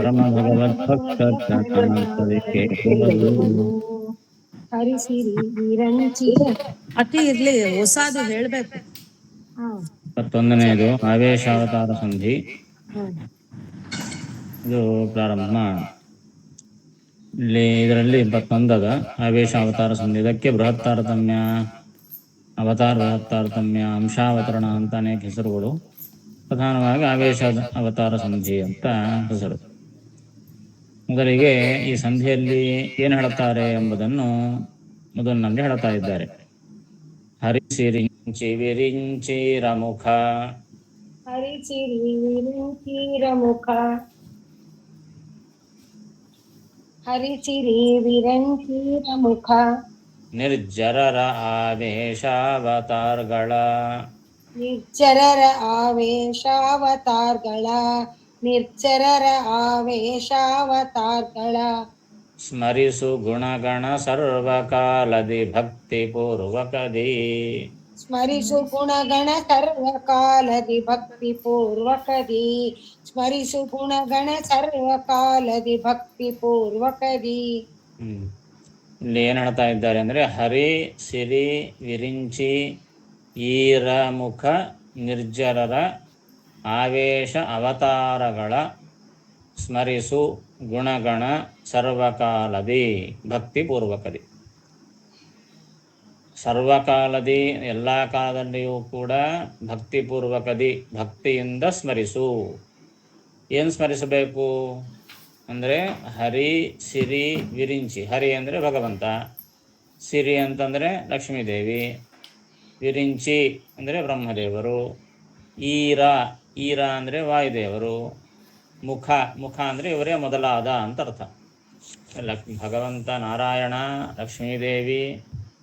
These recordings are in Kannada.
ಪರಮ ಭಗವತ್ಭಕ್ತರಿಗೆ ಹರಿಸಿರಿ ವಿರಂಚಿ ಅತಿ ಇರ್ಲಿ ಹೊಸಾದು ಹೇಳ್ಬೇಕು. 21ನೇದು ಆವೇಶಾವತಾರ ಸಂಧಿ. ಇದು ಪ್ರಾರಂಭ ಮಾಡೋಣ. ಇದರಲ್ಲಿ 21 ಅದ ಆವೇಶಾವತಾರ ಸಂಧಿ. ಇದಕ್ಕೆ ಬೃಹತ್ ತಾರತಮ್ಯ, ಅವತಾರ ಬೃಹತ್ ತಾರತಮ್ಯ, ಅಂಶಾವತರಣ ಅಂತ ಅನೇಕ ಹೆಸರುಗಳು. ಪ್ರಧಾನವಾಗಿ ಆವೇಶ ಅವತಾರ ಸಂಧಿ ಅಂತ ಹೆಸರು. ಮೊದಲಿಗೆ ಈ ಸಂಧಿಯಲ್ಲಿ ಏನು ಹೇಳುತ್ತಾರೆ ಎಂಬುದನ್ನು ಮೊದಲಿನಲ್ಲಿ ಹೇಳುತ್ತಾ ಇದ್ದಾರೆ. ಹರಿಸಿರಿಂಚಿ ವಿರಿಂಚಿರ ಮುಖ, ಹರಿಸಿರಿ ವಿರಿಂಚಿರ ಮುಖ, ಹರಿಸಿರಿ ವಿರಂಚಿರ ಮುಖ, ನಿರ್ಜರರ ಆವೇಶಾವತಾರಗಳ, ನಿರ್ಜರರ ಆವೇಶಾವತಾರಗಳ, ನಿರ್ಜರರ ಆವೇಶಾವತಾರಗಳ, ಸ್ಮರಿಸು ಗುಣಗಣ ಸರ್ವಕಾಲದಿ ಭಕ್ತಿ ಪೂರ್ವಕದಿ, ಸ್ಮರಿಸು ಗುಣಗಣ ಸರ್ವಕಾಲದಿ ಭಕ್ತಿ ಪೂರ್ವಕದಿ, ಸ್ಮರಿಸು ಗುಣಗಣ ಸರ್ವಕಾಲದಿ ಭಕ್ತಿ ಪೂರ್ವಕದಿ. ಇಲ್ಲಿ ಏನು ಹೇಳ್ತಾ ಇದ್ದಾರೆ ಅಂದರೆ, ಹರಿ ಸಿರಿ ವಿರಿಂಚಿ ಈರ ಮುಖ ನಿರ್ಜರರ ಆವೇಶ ಅವತಾರಗಳ ಸ್ಮರಿಸು ಗುಣಗಣ ಸರ್ವಕಾಲದಿ ಭಕ್ತಿ ಪೂರ್ವಕದಿ. ಸರ್ವಕಾಲದಿ ಎಲ್ಲ ಕಾಲದಲ್ಲಿಯೂ ಕೂಡ ಭಕ್ತಿಪೂರ್ವಕದಿ, ಭಕ್ತಿಯಿಂದ ಸ್ಮರಿಸು. ಏನು ಸ್ಮರಿಸಬೇಕು ಅಂದರೆ, ಹರಿ ಸಿರಿ ವಿರಿಂಚಿ. ಹರಿ ಅಂದರೆ ಭಗವಂತ, ಸಿರಿ ಅಂತಂದರೆ ಲಕ್ಷ್ಮೀದೇವಿ, ವಿರಿಂಚಿ ಅಂದರೆ ಬ್ರಹ್ಮದೇವರು, ಈರ ಈರ ಅಂದರೆ ವಾಯುದೇವರು, ಮುಖ ಮುಖ ಅಂದರೆ ಇವರೇ ಮೊದಲಾದ ಅಂತ ಅರ್ಥ. ಭಗವಂತ ನಾರಾಯಣ, ಲಕ್ಷ್ಮೀದೇವಿ,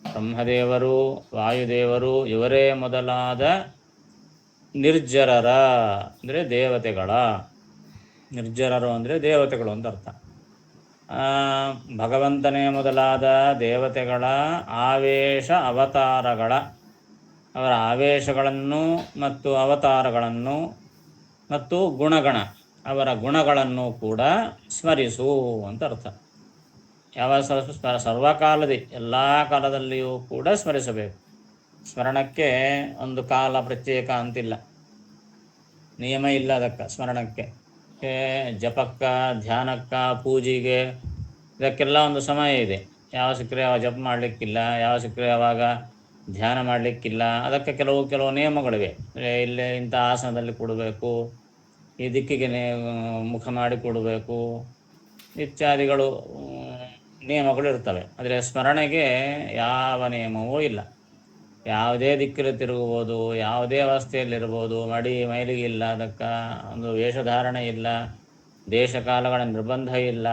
ಬ್ರಹ್ಮದೇವರು, ವಾಯುದೇವರು ಇವರೇ ಮೊದಲಾದ ನಿರ್ಜರರ ಅಂದರೆ ದೇವತೆಗಳ, ನಿರ್ಜರರು ಅಂದರೆ ದೇವತೆಗಳು ಅಂತ ಅರ್ಥ. ಭಗವಂತನೇ ಮೊದಲಾದ ದೇವತೆಗಳ ಆವೇಶ ಅವತಾರಗಳ, ಅವರ ಆವೇಶಗಳನ್ನು ಮತ್ತು ಅವತಾರಗಳನ್ನು ಮತ್ತು ಗುಣಗಣ ಅವರ ಗುಣಗಳನ್ನು ಕೂಡ ಸ್ಮರಿಸು ಅಂತ ಅರ್ಥ. ಯಾವ ಸರ್ವಕಾಲದಿ ಎಲ್ಲ ಕಾಲದಲ್ಲಿಯೂ ಕೂಡ ಸ್ಮರಿಸಬೇಕು. ಸ್ಮರಣಕ್ಕೆ ಒಂದು ಕಾಲ ಪ್ರತ್ಯೇಕ ಅಂತಿಲ್ಲ, ನಿಯಮ ಇಲ್ಲ ಅದಕ್ಕೆ. ಸ್ಮರಣಕ್ಕೆ ಜಪಕ್ಕ, ಧ್ಯಾನಕ್ಕ, ಪೂಜೆಗೆ ಇದಕ್ಕೆಲ್ಲ ಒಂದು ಸಮಯ ಇದೆ. ಯಾವ ಸಿಕ್ಕರೆ ಯಾವ ಜಪ ಮಾಡಲಿಕ್ಕಿಲ್ಲ, ಯಾವ ಸಿಕ್ಕರೆ ಯಾವಾಗ ಧ್ಯಾನ ಮಾಡಲಿಕ್ಕಿಲ್ಲ. ಅದಕ್ಕೆ ಕೆಲವು ನಿಯಮಗಳಿವೆ. ಇಲ್ಲೇ ಇಂಥ ಆಸನದಲ್ಲಿ ಕೊಡಬೇಕು, ಈ ದಿಕ್ಕಿಗೆ ಮುಖ ಮಾಡಿ ಕೊಡಬೇಕು, ಇತ್ಯಾದಿಗಳು ನಿಯಮಗಳು ಇರ್ತವೆ. ಆದರೆ ಸ್ಮರಣೆಗೆ ಯಾವ ನಿಯಮವೂ ಇಲ್ಲ. ಯಾವುದೇ ದಿಕ್ಕಲ್ಲಿ ತಿರುಗುವುದು, ಯಾವುದೇ ಅವಸ್ಥೆಯಲ್ಲಿರ್ಬೋದು, ಮೈಲಿಗೆ ಇಲ್ಲ, ಅದಕ್ಕೆ ಒಂದು ವೇಷಧಾರಣೆ ಇಲ್ಲ, ದೇಶಕಾಲಗಳ ನಿರ್ಬಂಧ ಇಲ್ಲ.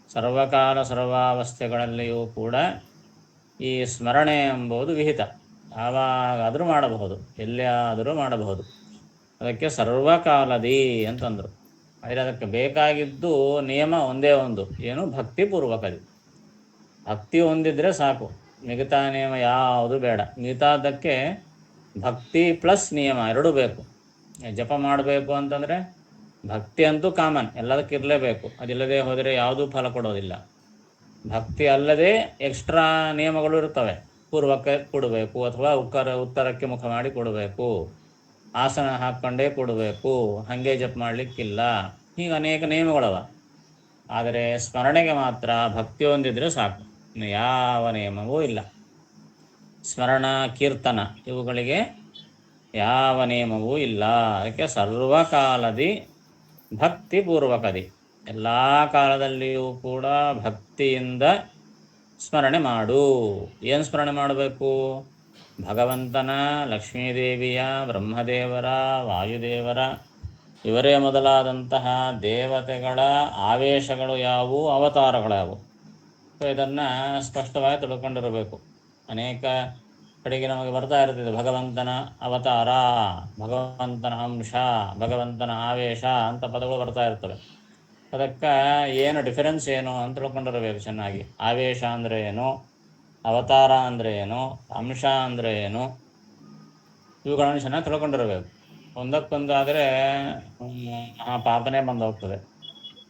ಸರ್ವಕಾಲ ಸರ್ವಾವಸ್ಥೆಗಳಲ್ಲಿಯೂ ಕೂಡ ಈ ಸ್ಮರಣೆ ಎಂಬುದು ವಿಹಿತ. ಯಾವಾಗಾದರೂ ಮಾಡಬಹುದು, ಎಲ್ಲಿಯಾದರೂ ಮಾಡಬಹುದು. ಅದಕ್ಕೆ ಸರ್ವಕಾಲದಿ ಅಂತಂದರು. ಆದರೆ ಅದಕ್ಕೆ ಬೇಕಾಗಿದ್ದು ನಿಯಮ ಒಂದೇ ಒಂದು, ಏನು? ಭಕ್ತಿಪೂರ್ವಕದಿ. ಭಕ್ತಿ ಹೊಂದಿದ್ರೆ ಸಾಕು, ಮಿಗತಾ ನಿಯಮ ಯಾವುದು ಬೇಡ. ಮಿಗತಾದಕ್ಕೆ ಭಕ್ತಿ ಪ್ಲಸ್ ನಿಯಮ ಎರಡೂ ಬೇಕು. ಜಪ ಮಾಡಬೇಕು ಅಂತಂದರೆ ಭಕ್ತಿ ಅಂತೂ ಕಾಮನ್, ಎಲ್ಲದಕ್ಕೆ ಇರಲೇಬೇಕು. ಅದಿಲ್ಲದೆ ಹೋದರೆ ಯಾವುದೂ ಫಲ ಕೊಡೋದಿಲ್ಲ. ಭಕ್ತಿ ಅಲ್ಲದೆ ಎಕ್ಸ್ಟ್ರಾ ನಿಯಮಗಳು ಇರ್ತವೆ. ಪೂರ್ವಕ್ಕೆ ಕೊಡಬೇಕು, ಅಥವಾ ಉತ್ತರಕ್ಕೆ ಮುಖ ಮಾಡಿ ಕೊಡಬೇಕು, ಆಸನ ಹಾಕ್ಕೊಂಡೇ ಕೊಡಬೇಕು, ಹಾಗೆ ಜಪ ಮಾಡಲಿಕ್ಕಿಲ್ಲ, ಹೀಗೆ ಅನೇಕ ನಿಯಮಗಳವ. ಆದರೆ ಸ್ಮರಣೆಗೆ ಮಾತ್ರ ಭಕ್ತಿ ಹೊಂದಿದ್ರೆ ಸಾಕು, ಯಾವ ನಿಯಮವೂ ಇಲ್ಲ. ಸ್ಮರಣ, ಕೀರ್ತನ ಇವುಗಳಿಗೆ ಯಾವ ನಿಯಮವೂ ಇಲ್ಲ. ಅದಕ್ಕೆ ಸರ್ವಕಾಲದಿ ಭಕ್ತಿಪೂರ್ವಕದಿ, ಎಲ್ಲ ಕಾಲದಲ್ಲಿಯೂ ಕೂಡ ಭಕ್ತಿಯಿಂದ ಸ್ಮರಣೆ ಮಾಡು. ಏನು ಸ್ಮರಣೆ ಮಾಡಬೇಕು? ಭಗವಂತನ, ಲಕ್ಷ್ಮೀದೇವಿಯ, ಬ್ರಹ್ಮದೇವರ, ವಾಯುದೇವರ ಇವರೇ ಮೊದಲಾದಂತಹ ದೇವತೆಗಳ ಆವೇಶಗಳು ಯಾವುವು, ಅವತಾರಗಳು ಯಾವುವು. ಸೊ ಇದನ್ನು ಸ್ಪಷ್ಟವಾಗಿ ತಿಳ್ಕೊಂಡಿರಬೇಕು. ಅನೇಕ ಕಡೆಗೆ ನಮಗೆ ಬರ್ತಾ ಇರ್ತದೆ ಭಗವಂತನ ಅವತಾರ, ಭಗವಂತನ ಅಂಶ, ಭಗವಂತನ ಆವೇಶ ಅಂತ ಪದಗಳು ಬರ್ತಾ ಇರ್ತವೆ. ಅದಕ್ಕೆ ಏನು ಡಿಫರೆನ್ಸ್ ಏನು ಅಂತ ತಿಳ್ಕೊಂಡಿರಬೇಕು ಚೆನ್ನಾಗಿ. ಆವೇಶ ಅಂದರೆ ಏನು, ಅವತಾರ ಅಂದರೆ ಏನು, ಅಂಶ ಅಂದರೆ ಏನು, ಇವುಗಳನ್ನು ಚೆನ್ನಾಗಿ ತಿಳ್ಕೊಂಡಿರಬೇಕು. ಒಂದಕ್ಕೊಂದಾದರೆ ಪಾಪನೇ ಬಂದು ಹೋಗ್ತದೆ.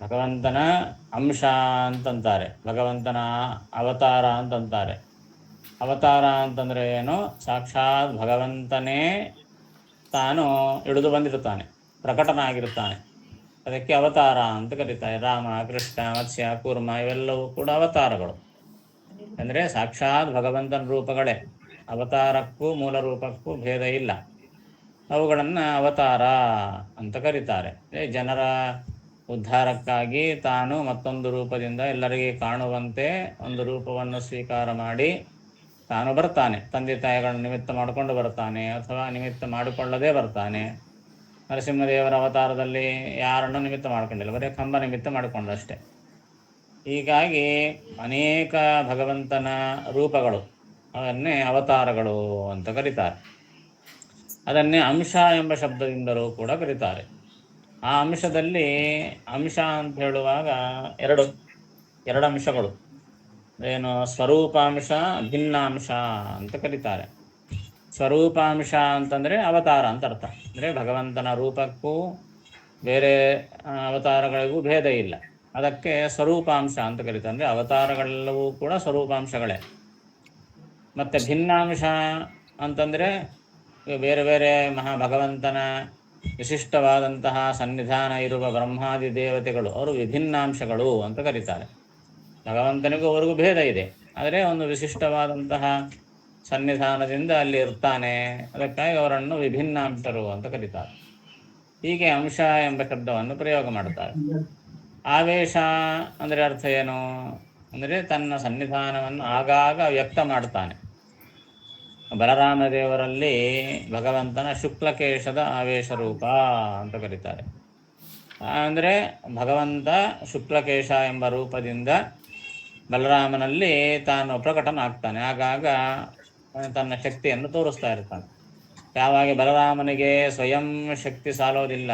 ಭಗವಂತನ ಅಂಶ ಅಂತಂತಾರೆ, ಭಗವಂತನ ಅವತಾರ ಅಂತಂತಾರೆ. ಅವತಾರ ಅಂತಂದರೆ ಏನು? ಸಾಕ್ಷಾತ್ ಭಗವಂತನೇ ತಾನು ಇಳಿದು ಬಂದಿರುತ್ತಾನೆ, ಪ್ರಕಟನಾಗಿರುತ್ತಾನೆ. ಅದಕ್ಕೆ ಅವತಾರ ಅಂತ ಕರೀತಾರೆ. ರಾಮ, ಕೃಷ್ಣ, ಮತ್ಸ್ಯ, ಕೂರ್ಮ ಇವೆಲ್ಲವೂ ಕೂಡ ಅವತಾರಗಳು. ಅಂದರೆ ಸಾಕ್ಷಾತ್ ಭಗವಂತನ ರೂಪಗಳೇ. ಅವತಾರಕ್ಕೂ ಮೂಲ ರೂಪಕ್ಕೂ ಭೇದ ಇಲ್ಲ. ಅವುಗಳನ್ನು ಅವತಾರ ಅಂತ ಕರೀತಾರೆ. ಜನರ ಉದ್ಧಾರಕ್ಕಾಗಿ ತಾನು ಮತ್ತೊಂದು ರೂಪದಿಂದ ಎಲ್ಲರಿಗೆ ಕಾಣುವಂತೆ ಒಂದು ರೂಪವನ್ನು ಸ್ವೀಕಾರ ಮಾಡಿ ತಾನು ಬರ್ತಾನೆ. ತಂದೆ ತಾಯಿಗಳನ್ನು ನಿಮಿತ್ತ ಮಾಡಿಕೊಂಡು ಬರ್ತಾನೆ, ಅಥವಾ ನಿಮಿತ್ತ ಮಾಡಿಕೊಳ್ಳದೇ ಬರ್ತಾನೆ. ನರಸಿಂಹದೇವರ ಅವತಾರದಲ್ಲಿ ಯಾರನ್ನು ನಿಮಿತ್ತ ಮಾಡಿಕೊಂಡಿಲ್ಲ, ಬರೀ ಕಂಬ ನಿಮಿತ್ತ ಮಾಡಿಕೊಂಡಷ್ಟೇ. ಹೀಗಾಗಿ ಅನೇಕ ಭಗವಂತನ ರೂಪಗಳು, ಅದನ್ನೇ ಅವತಾರಗಳು ಅಂತ ಕರೀತಾರೆ. ಅದನ್ನೇ ಅಂಶ ಎಂಬ ಶಬ್ದದಿಂದಲೂ ಕೂಡ ಕರೀತಾರೆ. ಆ ಅಂಶದಲ್ಲಿ ಅಂಶ ಅಂತ ಹೇಳುವಾಗ ಎರಡು ಅಂಶಗಳು, ಏನು ಸ್ವರೂಪಾಂಶ, ಭಿನ್ನಾಂಶ ಅಂತ ಕರೀತಾರೆ. ಸ್ವರೂಪಾಂಶ ಅಂತಂದರೆ ಅವತಾರ ಅಂತ ಅರ್ಥ. ಅಂದರೆ ಭಗವಂತನ ರೂಪಕ್ಕೂ ಬೇರೆ ಅವತಾರಗಳಿಗೂ ಭೇದ ಇಲ್ಲ, ಅದಕ್ಕೆ ಸ್ವರೂಪಾಂಶ ಅಂತ ಕರೀತಾರೆ. ಅಂದರೆ ಅವತಾರಗಳೆಲ್ಲವೂ ಕೂಡ ಸ್ವರೂಪಾಂಶಗಳೇ. ಮತ್ತು ಭಿನ್ನಾಂಶ ಅಂತಂದರೆ ಬೇರೆ ಬೇರೆ ಭಗವಂತನ ವಿಶಿಷ್ಟವಾದಂತಹ ಸನ್ನಿಧಾನ ಇರುವ ಬ್ರಹ್ಮಾದಿ ದೇವತೆಗಳು, ಅವರು ವಿಭಿನ್ನಾಂಶಗಳು ಅಂತ ಕರೀತಾರೆ. ಭಗವಂತನಿಗೂ ಅವರಿಗೂ ಭೇದ ಇದೆ, ಆದರೆ ಒಂದು ವಿಶಿಷ್ಟವಾದಂತಹ ಸನ್ನಿಧಾನದಿಂದ ಅಲ್ಲಿ ಇರ್ತಾನೆ, ಅದಕ್ಕಾಗಿ ಅವರನ್ನು ವಿಭಿನ್ನಾಂಶರು ಅಂತ ಕರೀತಾರೆ. ಹೀಗೆ ಅಂಶ ಎಂಬ ಶಬ್ದವನ್ನು ಪ್ರಯೋಗ ಮಾಡುತ್ತಾರೆ. ಆವೇಶ ಅಂದರೆ ಅರ್ಥ ಏನು ಅಂದರೆ ತನ್ನ ಸನ್ನಿಧಾನವನ್ನು ಆಗಾಗ ವ್ಯಕ್ತ ಮಾಡ್ತಾನೆ. ಬಲರಾಮ ದೇವರಲ್ಲಿ ಭಗವಂತನ ಶುಕ್ಲಕೇಶದ ಆವೇಶ ರೂಪ ಅಂತ ಕರೀತಾರೆ. ಅಂದರೆ ಭಗವಂತ ಶುಕ್ಲಕೇಶ ಎಂಬ ರೂಪದಿಂದ ಬಲರಾಮನಲ್ಲಿ ತಾನು ಪ್ರಕಟನಾಗ್ತಾನೆ, ಆಗಾಗ ತನ್ನ ಶಕ್ತಿಯನ್ನು ತೋರಿಸ್ತಾ ಇರ್ತಾನೆ. ಯಾವಾಗ ಬಲರಾಮನಿಗೆ ಸ್ವಯಂ ಶಕ್ತಿ ಸಾಲೋದಿಲ್ಲ,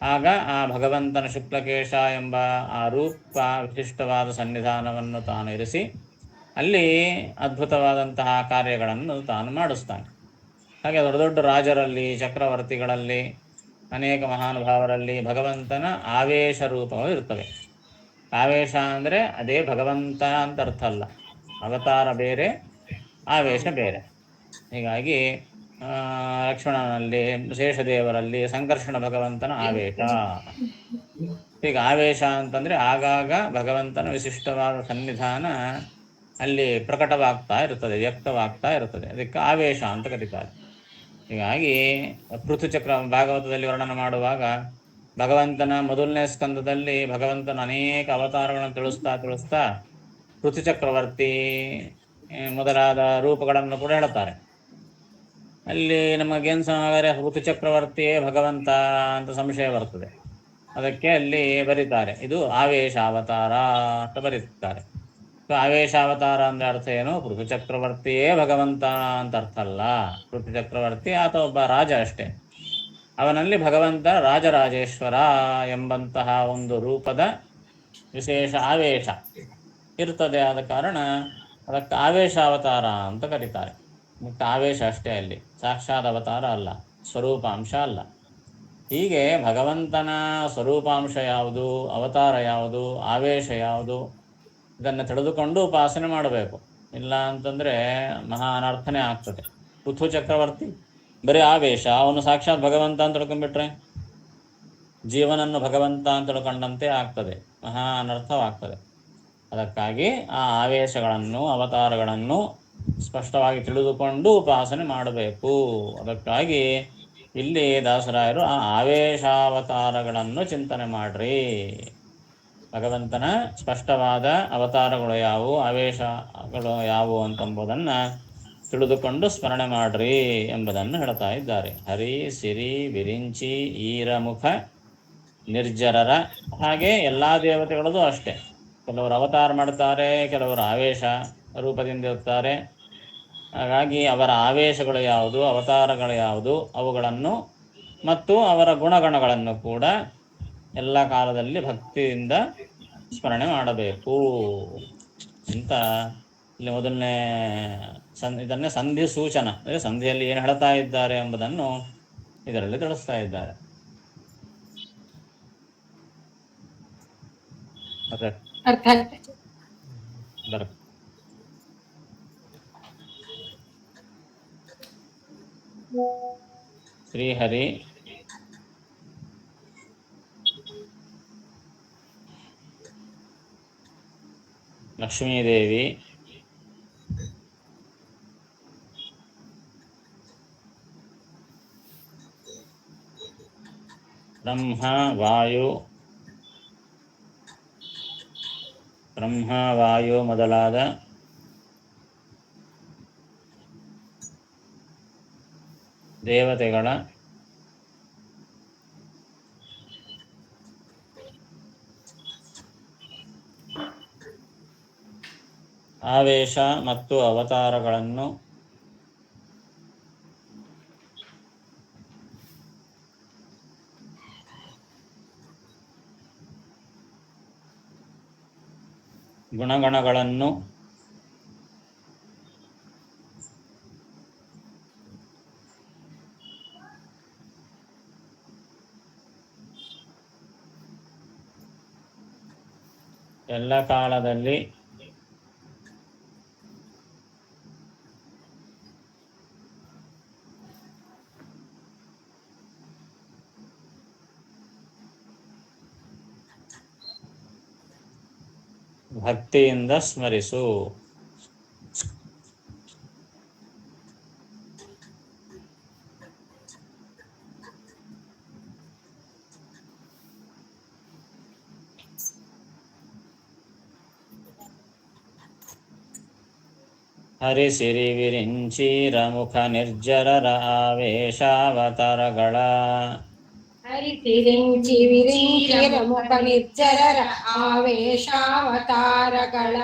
ಆಗ ಆ ಭಗವಂತನ ಶುಕ್ಲಕೇಶ ಎಂಬ ಆ ರೂಪ ವಿಶಿಷ್ಟವಾದ ಸನ್ನಿಧಾನವನ್ನು ತಾನು ಇರಿಸಿ ಅಲ್ಲಿ ಅದ್ಭುತವಾದಂತಹ ಕಾರ್ಯಗಳನ್ನು ತಾನು ಮಾಡಿಸ್ತಾನೆ. ಹಾಗೆ ದೊಡ್ಡ ದೊಡ್ಡ ರಾಜರಲ್ಲಿ, ಚಕ್ರವರ್ತಿಗಳಲ್ಲಿ, ಅನೇಕ ಮಹಾನುಭಾವರಲ್ಲಿ ಭಗವಂತನ ಆವೇಶ ರೂಪಗಳು ಇರ್ತವೆ. ಆವೇಶ ಅಂದರೆ ಅದೇ ಭಗವಂತ ಅಂತ ಅರ್ಥ ಅಲ್ಲ, ಅವತಾರ ಬೇರೆ, ಆವೇಶ ಬೇರೆ. ಹೀಗಾಗಿ ಲಕ್ಷ್ಮಣನಲ್ಲಿ, ಶೇಷದೇವರಲ್ಲಿ ಸಂಕರ್ಷಣ ಭಗವಂತನ ಆವೇಶ. ಈಗ ಆವೇಶ ಅಂತಂದರೆ ಆಗಾಗ ಭಗವಂತನ ವಿಶಿಷ್ಟವಾದ ಸನ್ನಿಧಾನ ಅಲ್ಲಿ ಪ್ರಕಟವಾಗ್ತಾ ಇರ್ತದೆ, ವ್ಯಕ್ತವಾಗ್ತಾ ಇರ್ತದೆ, ಅದಕ್ಕೆ ಆವೇಶ ಅಂತ ಕರೀತಾರೆ. ಹೀಗಾಗಿ ಪೃಥುಚಕ್ರ ಭಾಗವತದಲ್ಲಿ ವರ್ಣನೆ ಮಾಡುವಾಗ ಭಗವಂತನ ಮೊದಲನೇ ಸ್ಕಂದದಲ್ಲಿ ಭಗವಂತನ ಅನೇಕ ಅವತಾರಗಳನ್ನು ತಿಳಿಸ್ತಾ ಪೃಥುಚಕ್ರವರ್ತಿ ಮೊದಲಾದ ರೂಪಗಳನ್ನು ಕೂಡ ಹೇಳ್ತಾರೆ. ಅಲ್ಲಿ ನಮಗೇನು ಸಮಾದರೆ ಋತುಚಕ್ರವರ್ತಿಯೇ ಭಗವಂತ ಅಂತ ಸಂಶಯ ಬರ್ತದೆ. ಅದಕ್ಕೆ ಅಲ್ಲಿ ಬರೀತಾರೆ, ಇದು ಆವೇಶಾವತಾರ ಅಂತ ಬರೀತಾರೆ. ಆವೇಶಾವತಾರ ಅಂದರೆ ಅರ್ಥ ಏನು? ಋತುಚಕ್ರವರ್ತಿಯೇ ಭಗವಂತ ಅಂತ ಅರ್ಥ ಅಲ್ಲ. ಋತುಚಕ್ರವರ್ತಿ ಆತ ಒಬ್ಬ ರಾಜ ಅಷ್ಟೇ. ಅವನಲ್ಲಿ ಭಗವಂತ ರಾಜರಾಜೇಶ್ವರ ಎಂಬಂತಹ ಒಂದು ರೂಪದ ವಿಶೇಷ ಆವೇಶ ಇರ್ತದೆ. ಆದ ಕಾರಣ ಅದಕ್ಕೆ ಆವೇಶಾವತಾರ ಅಂತ ಕರೀತಾರೆ. ಮತ್ತು ಆವೇಶ ಅಷ್ಟೇ, ಅಲ್ಲಿ ಸಾಕ್ಷಾತ್ ಅವತಾರ ಅಲ್ಲ, ಸ್ವರೂಪಾಂಶ ಅಲ್ಲ. ಹೀಗೆ ಭಗವಂತನ ಸ್ವರೂಪಾಂಶ ಯಾವುದು, ಅವತಾರ ಯಾವುದು, ಆವೇಶ ಯಾವುದು, ಇದನ್ನು ತಿಳಿದುಕೊಂಡು ಉಪಾಸನೆ ಮಾಡಬೇಕು. ಇಲ್ಲ ಅಂತಂದರೆ ಮಹಾ ಅನರ್ಥನೇ ಆಗ್ತದೆ. ಪೃಥು ಚಕ್ರವರ್ತಿ ಬರೀ ಆವೇಶ, ಅವನು ಸಾಕ್ಷಾತ್ ಭಗವಂತ ಅಂತ ತಿಳ್ಕೊಂಡ್ಬಿಟ್ರೆ ಜೀವನನ್ನು ಭಗವಂತ ಅಂತ ತಿಳ್ಕೊಂಡಂತೆ ಆಗ್ತದೆ, ಮಹಾ ಅನರ್ಥವಾಗ್ತದೆ. ಅದಕ್ಕಾಗಿ ಆ ಆವೇಶಗಳನ್ನು, ಅವತಾರಗಳನ್ನು ಸ್ಪಷ್ಟವಾಗಿ ತಿಳಿದುಕೊಂಡು ಉಪಾಸನೆ ಮಾಡಬೇಕು. ಅದಕ್ಕಾಗಿ ಇಲ್ಲಿ ದಾಸರಾಯರು ಆ ಆವೇಶಾವತಾರಗಳನ್ನು ಚಿಂತನೆ ಮಾಡ್ರಿ. ಭಗವಂತನ ಸ್ಪಷ್ಟವಾದ ಅವತಾರಗಳು ಯಾವುವು, ಆವೇಶಗಳು ಯಾವುವು ಅಂತಂಬುದನ್ನು ತಿಳಿದುಕೊಂಡು ಸ್ಮರಣೆ ಮಾಡ್ರಿ ಎಂಬುದನ್ನು ಹೇಳ್ತಾ ಇದ್ದಾರೆ. ಹರಿ, ಸಿರಿ, ವಿರಿಂಚಿ, ಈರಮುಖ, ನಿರ್ಜರರ, ಹಾಗೆ ಎಲ್ಲ ದೇವತೆಗಳದು ಅಷ್ಟೇ. ಕೆಲವರು ಅವತಾರ ಮಾಡ್ತಾರೆ, ಕೆಲವರು ಆವೇಶ ರೂಪದಿಂದ ಇರ್ತಾರೆ. ಹಾಗಾಗಿ ಅವರ ಆವೇಶಗಳು ಯಾವುದು, ಅವತಾರಗಳು ಯಾವುದು, ಅವುಗಳನ್ನು ಮತ್ತು ಅವರ ಗುಣಗಣಗಳನ್ನು ಕೂಡ ಎಲ್ಲ ಕಾಲದಲ್ಲಿ ಭಕ್ತಿಯಿಂದ ಸ್ಮರಣೆ ಮಾಡಬೇಕು ಅಂತ ಇಲ್ಲಿ ಮೊದಲನೇ ಇದನ್ನೇ ಸಂಧಿ ಸೂಚನ, ಅಂದರೆ ಸಂಧಿಯಲ್ಲಿ ಏನು ಹೇಳ್ತಾ ಇದ್ದಾರೆ ಎಂಬುದನ್ನು ಇದರಲ್ಲಿ ತಿಳಿಸ್ತಾ ಇದ್ದಾರೆ. ಅರ್ಥ ಅರ್ಥ ಆಯ್ತು. ಬರ ಶ್ರೀಹರಿ ಲಕ್ಷ್ಮೀದೇವಿ ಬ್ರಹ್ಮ ವಾಯು ಮೊದಲಾದ ದೇವತೆಗಳ ಆವೇಶ ಮತ್ತು ಅವತಾರಗಳನ್ನು ಗುಣಗಣಗಳನ್ನು ಎಲ್ಲ ಕಾಲದಲ್ಲಿ ಭಕ್ತಿಯಿಂದ ಸ್ಮರಿಸು. ಹರಿಸಿರಿ ವಿರಿಂಚೀರ ಮುಖ ನಿರ್ಜರರ ಆವೇಶಾವತಾರಗಳ ಹರಿಸಿರಿಂಚಿ ವಿರಿಂಚಿರ ಮುಖ ನಿರ್ಜರರ ಆವೇಶಾವತಾರಗಳ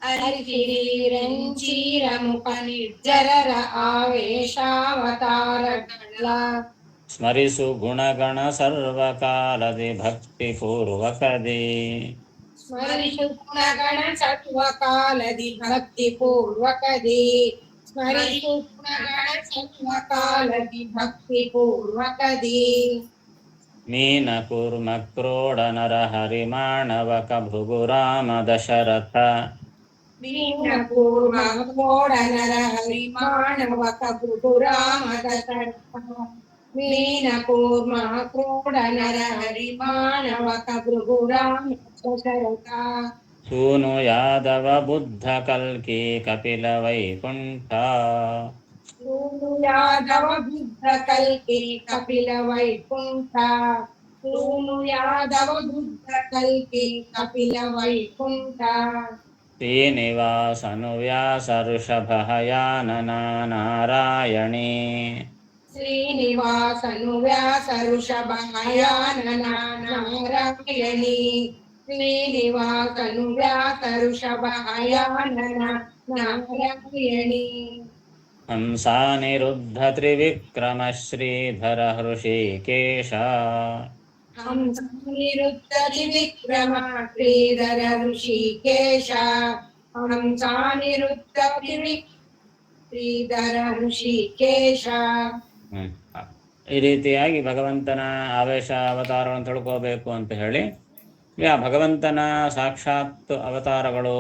ಹರಿಸಿರಿಂಚೀರ ಮುಖ ನಿರ್ಜರರ ಆವೇಶಾವತಾರಗಳ ಸ್ಮರಿಸು ಗುಣಗಣ ಸರ್ವಕಾಲದಿ ಭಕ್ತಿ ಪೂರ್ವಕದಿ ಸ್ಮರಿಸು ಗುಣಗಣ ಸರ್ವಕಾಲದಿ ಭಕ್ತಿ ಪೂರ್ವಕದಿ ಸ್ಮರಿಸು ಗುಣಗಣ ಸರ್ವಕಾಲದಿ ಭಕ್ತಿ ಪೂರ್ವಕದಿ ಮೀನ ಕೂರ್ಮ ಕ್ರೋಡ ನರ ಹರಿ ಮಾಣವಕ ಭೃಗುರಾಮ ದಶರಥ ಮೀನ ಕೂರ್ಮ ಕ್ರೋಡ ನರ ಹರಿ ಮಾಣವಕ ಭೃಗುರಾಮ ದಶರಥ ಮೀನ ಕೂರ್ಮ ಕ್ರೋಡ ನರ ಹರಿ ಮಾಣವಕ ಭೃಗುರಾಮ ದಶರಥ ಸೂನು ಯಾದವ ಬುದ್ಧ ಕಲ್ಕಿ ಕಪಿಲ ವೈಕುಂಠ ಸೂನು ಯಾದವ ಬುದ್ಧ ಕಲ್ಕಿ ಕಪಿಲ ವೈಕುಂಠ ಸೂನು ಯಾದವ ಬುದ್ಧ ಕಲ್ಕಿ ಕಪಿಲ ವೈಕುಂಠ ಶ್ರೀನಿವಾಸನು ವ್ಯಾಸ ಋಷಭಯಾನನ ನಾರಾಯಣಿ ಶ್ರೀನಿವಾಸನು ವ್ಯಾಸ ಋಷಭಯಾನನ ನಾರಾಯಣಿ ಶ್ರೀನಿವಾಸನು ವ್ಯಾಸ ಋಷಭಯಾನನ ನಾರಾಯಣಿ ಹಂಸಾನಿರುದ್ಧ ತ್ರಿವಿಕ್ರಮ ಶ್ರೀಧರ ಹೃಷಿಕೇಶ ಹಂಸಾನಿರುದ್ಧ ತ್ರಿವಿಕ್ರಮ ಶ್ರೀಧರ ಋಷಿಕೇಶ ಹಂಸಾನಿರುದ್ಧ ಶ್ರೀಧರ ಋಷಿಕೇಶ. ಈ ರೀತಿಯಾಗಿ ಭಗವಂತನ ಆವೇಶ ಅವತಾರವನ್ನು ತಿಳ್ಕೋಬೇಕು ಅಂತ ಹೇಳಿ ಭಗವಂತನ ಸಾಕ್ಷಾತ್ ಅವತಾರಗಳು,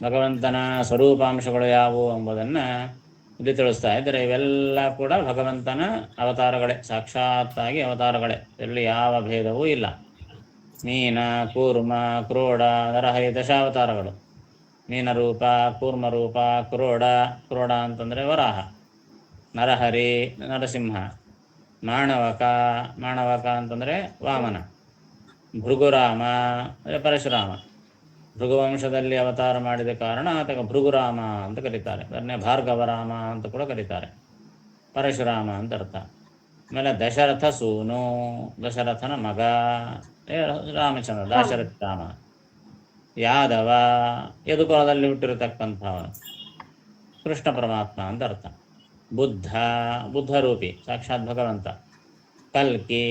ಭಗವಂತನ ಸ್ವರೂಪಾಂಶಗಳು ಯಾವುವು ಎಂಬುದನ್ನು ಇಲ್ಲಿ ತಿಳಿಸ್ತಾ ಇದ್ದಾರೆ. ಇವೆಲ್ಲ ಕೂಡ ಭಗವಂತನ ಅವತಾರಗಳೇ, ಸಾಕ್ಷಾತ್ತಾಗಿ ಅವತಾರಗಳೇ, ಇಲ್ಲಿ ಯಾವ ಭೇದವೂ ಇಲ್ಲ. ಮೀನ, ಕೂರ್ಮ, ಕ್ರೋಡ, ನರಹರಿ ದಶಾವತಾರಗಳು. ಮೀನರೂಪ, ಕೂರ್ಮರೂಪ, ಕ್ರೋಡ ಅಂತಂದರೆ ವರಾಹ, ನರಹರಿ ನರಸಿಂಹ, ಮಾಣವಕ ಅಂತಂದರೆ ವಾಮನ, ಭೃಗುರಾಮ ಅಂದರೆ ಪರಶುರಾಮ. ಭೃಗುವಂಶದಲ್ಲಿ ಅವತಾರ ಮಾಡಿದ ಕಾರಣ ಆತಗೆ ಭೃಗುರಾಮ ಅಂತ ಕರೀತಾರೆ. ಅದನ್ನೇ ಭಾರ್ಗವರಾಮ ಅಂತ ಕೂಡ ಕರೀತಾರೆ. ಪರಶುರಾಮ ಅಂತ ಅರ್ಥ. ಆಮೇಲೆ ದಶರಥ ಸೂನು, ದಶರಥನ ಮಗ ರಾಮಚಂದ್ರ, ದಾಶರಥ ರಾಮ. ಯಾದವ, ಯದುಕುಲದಲ್ಲಿ ಹುಟ್ಟಿರತಕ್ಕಂಥವನು, ಕೃಷ್ಣ ಪರಮಾತ್ಮ ಅಂತ ಅರ್ಥ. ಬುದ್ಧರೂಪಿ ಸಾಕ್ಷಾತ್ ಭಗವಂತ. ಕಲ್ಕಿ,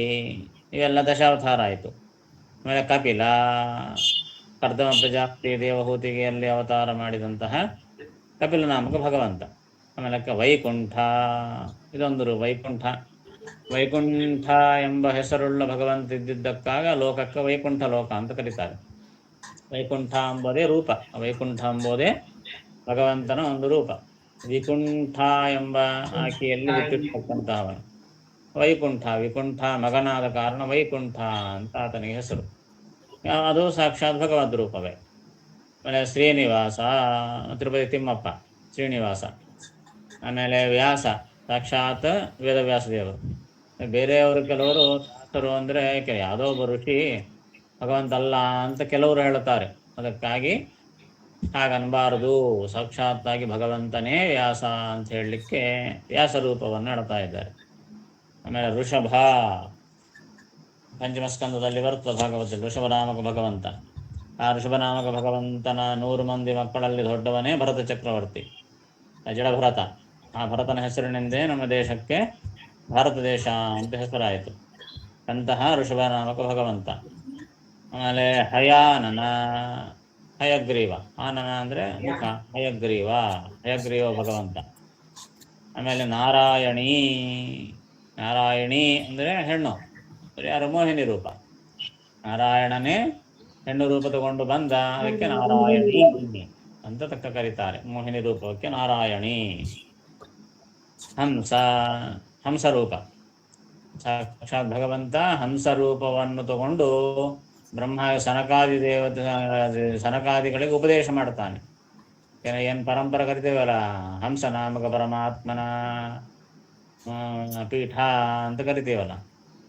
ಇವೆಲ್ಲ ದಶಾವತಾರ ಆಯಿತು. ಆಮೇಲೆ ಕಪಿಲ, ಕರ್ದಮ ಪ್ರಜಾಪತಿ ದೇವಹೂತಿಗೆಯಲ್ಲಿ ಅವತಾರ ಮಾಡಿದಂತಹ ಕಪಿಲ ನಾಮಕ ಭಗವಂತ. ಆಮೇಲೆ ವೈಕುಂಠ, ಇದೊಂದು ವೈಕುಂಠ ಎಂಬ ಹೆಸರುಳ್ಳ ಭಗವಂತ ಇದ್ದಿದ್ದಕ್ಕಾಗ ಲೋಕಕ್ಕೆ ವೈಕುಂಠ ಲೋಕ ಅಂತ ಕರೀತಾರೆ. ವೈಕುಂಠ ಎಂಬುದೇ ರೂಪ, ವೈಕುಂಠ ಎಂಬುದೇ ಭಗವಂತನ ಒಂದು ರೂಪ. ವಿಕುಂಠ ಎಂಬ ಆಕೆಯಲ್ಲಿ ಹುಟ್ಟಿರ್ತಕ್ಕಂತಹವನು ವೈಕುಂಠ. ವಿಕುಂಠ ಮಗನಾದ ಕಾರಣ ವೈಕುಂಠ ಅಂತ ಆತನಿಗೆ ಹೆಸರು. ಅದು ಸಾಕ್ಷಾತ್ ಭಗವದ್ ರೂಪವೇ. ಆಮೇಲೆ ಶ್ರೀನಿವಾಸ, ತಿರುಪತಿ ತಿಮ್ಮಪ್ಪ ಶ್ರೀನಿವಾಸ. ಆಮೇಲೆ ವ್ಯಾಸ, ಸಾಕ್ಷಾತ್ ವೇದವ್ಯಾಸ ದೇವರು. ಬೇರೆಯವರು ಕೆಲವರು ದಾಸರು ಅಂದರೆ ಯಾವುದೋ ಒಬ್ಬ ಋಷಿ ಭಗವಂತ ಅಲ್ಲ ಅಂತ ಕೆಲವರು ಹೇಳುತ್ತಾರೆ. ಅದಕ್ಕಾಗಿ ಹಾಗನ್ನಬಾರದು, ಸಾಕ್ಷಾತ್ತಾಗಿ ಭಗವಂತನೇ ವ್ಯಾಸ ಅಂತ ಹೇಳಲಿಕ್ಕೆ ವ್ಯಾಸ ರೂಪವನ್ನು ಹೇಳ್ತಾ ಇದ್ದಾರೆ. ಆಮೇಲೆ ಋಷಭ, ಪಂಚಮಸ್ಕಂದದಲ್ಲಿ ಬರ್ತದೆ ಭಾಗವತದಲ್ಲಿ, ಋಷಭನಾಮಕ ಭಗವಂತ. ಆ ಋಷಭನಾಮಕ ಭಗವಂತನ 100 ಮಂದಿ ಮಕ್ಕಳಲ್ಲಿ ದೊಡ್ಡವನೇ ಭರತ ಚಕ್ರವರ್ತಿ, ಜಡಭರತ. ಆ ಭರತನ ಹೆಸರಿನಿಂದೇ ನಮ್ಮ ದೇಶಕ್ಕೆ ಭಾರತ ದೇಶ ಅಂತ ಹೆಸರಾಯಿತು. ಅಂತಹ ಋಷಭನಾಮಕ ಭಗವಂತ. ಆಮೇಲೆ ಹಯಾನನ, ಹಯಗ್ರೀವ. ಆನನ ಅಂದರೆ ಮುಖ, ಹಯಗ್ರೀವ, ಹಯಗ್ರೀವ ಭಗವಂತ. ಆಮೇಲೆ ನಾರಾಯಣಿ, ನಾರಾಯಣಿ ಅಂದರೆ ಹೆಣ್ಣು, ಯಾರು ಮೋಹಿನಿ ರೂಪ. ನಾರಾಯಣನೇ ಹೆಣ್ಣು ರೂಪ ತಗೊಂಡು ಬಂದ, ಅದಕ್ಕೆ ನಾರಾಯಣಿ ಅಂತ ತಕ್ಕ ಕರೀತಾರೆ. ಮೋಹಿನಿ ರೂಪಕ್ಕೆ ನಾರಾಯಣಿ. ಹಂಸ, ಹಂಸರೂಪ. ಸಾಕ್ಷಾತ್ ಭಗವಂತ ಹಂಸರೂಪವನ್ನು ತಗೊಂಡು ಬ್ರಹ್ಮ ಸನಕಾದಿ ಸನಕಾದಿಗಳಿಗೆ ಉಪದೇಶ ಮಾಡ್ತಾನೆ. ಏನು ಪರಂಪರೆ ಕರಿತೇವಲ್ಲ, ಹಂಸ ನಾಮಕ ಪರಮಾತ್ಮನ ಪೀಠ ಅಂತ ಕರಿತೀವಲ್ಲ,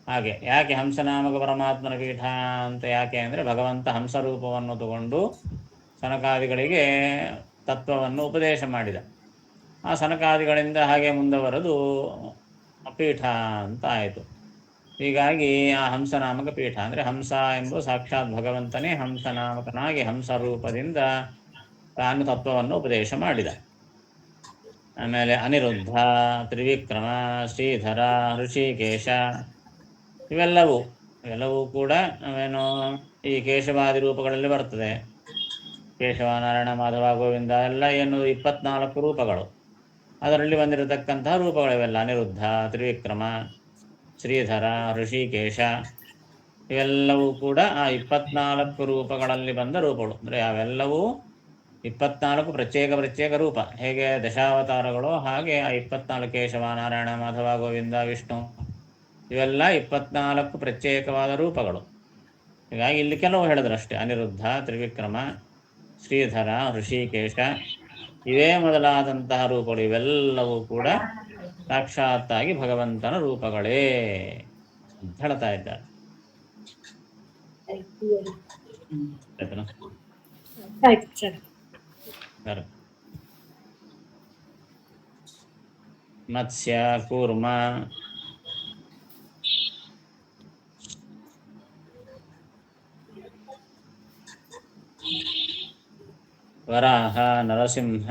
ಹಾಗೆ. ಯಾಕೆ ಹಂಸನಾಮಕ ಪರಮಾತ್ಮನ ಪೀಠ ಅಂತ ಯಾಕೆ ಅಂದರೆ, ಭಗವಂತ ಹಂಸರೂಪವನ್ನು ತಗೊಂಡು ಸನಕಾದಿಗಳಿಗೆ ತತ್ವವನ್ನು ಉಪದೇಶ ಮಾಡಿದ. ಆ ಸನಕಾದಿಗಳಿಂದ ಹಾಗೆ ಮುಂದುವರೆದು ಪೀಠ ಅಂತ ಆಯಿತು. ಹೀಗಾಗಿ ಆ ಹಂಸನಾಮಕ ಪೀಠ ಅಂದರೆ, ಹಂಸ ಎಂಬುದು ಸಾಕ್ಷಾತ್ ಭಗವಂತನೇ ಹಂಸನಾಮಕನಾಗಿ ಹಂಸರೂಪದಿಂದ ತಾನು ತತ್ವವನ್ನು ಉಪದೇಶ ಮಾಡಿದ. ಆಮೇಲೆ ಅನಿರುದ್ಧ, ತ್ರಿವಿಕ್ರಮ, ಶ್ರೀಧರ, ಋಷಿಕೇಶ, ಇವೆಲ್ಲವೂ ಕೂಡ ನಾವೇನು ಈ ಕೇಶವಾದಿ ರೂಪಗಳಲ್ಲಿ ಬರ್ತದೆ. ಕೇಶವ, ನಾರಾಯಣ, ಮಾಧವ, ಗೋವಿಂದ ಎಲ್ಲ ಏನು 24 ರೂಪಗಳು. ಅದರಲ್ಲಿ ಬಂದಿರತಕ್ಕಂತಹ ರೂಪಗಳಿವೆಲ್ಲ. ಅನಿರುದ್ಧ, ತ್ರಿವಿಕ್ರಮ, ಶ್ರೀಧರ, ಋಷಿಕೇಶ, ಇವೆಲ್ಲವೂ ಕೂಡ ಆ 24 ರೂಪಗಳಲ್ಲಿ ಬಂದ ರೂಪಗಳು. ಅಂದರೆ ಅವೆಲ್ಲವೂ 24 ಪ್ರತ್ಯೇಕ ರೂಪ. ಹೇಗೆ ದಶಾವತಾರಗಳು, ಹಾಗೆ ಆ 24 ಕೇಶವ, ನಾರಾಯಣ, ಮಾಧವ, ಗೋವಿಂದ, ವಿಷ್ಣು, ಇವೆಲ್ಲ 24 ಪ್ರತ್ಯೇಕವಾದ ರೂಪಗಳು. ಹೀಗಾಗಿ ಇಲ್ಲಿ ಕೆಲವು ಹೇಳಿದ್ರಷ್ಟೇ. ಅನಿರುದ್ಧ, ತ್ರಿವಿಕ್ರಮ, ಶ್ರೀಧರ, ಋಷಿಕೇಶ, ಇವೇ ಮೊದಲಾದಂತಹ ರೂಪಗಳು. ಇವೆಲ್ಲವೂ ಕೂಡ ಸಾಕ್ಷಾತ್ತಾಗಿ ಭಗವಂತನ ರೂಪಗಳೇ ಅಂತ ಹೇಳ್ತಾ ಇದ್ದಾರೆ. ಮತ್ಸ್ಯ, ಕೂರ್ಮ, ವರಾಹ, ನರಸಿಂಹ,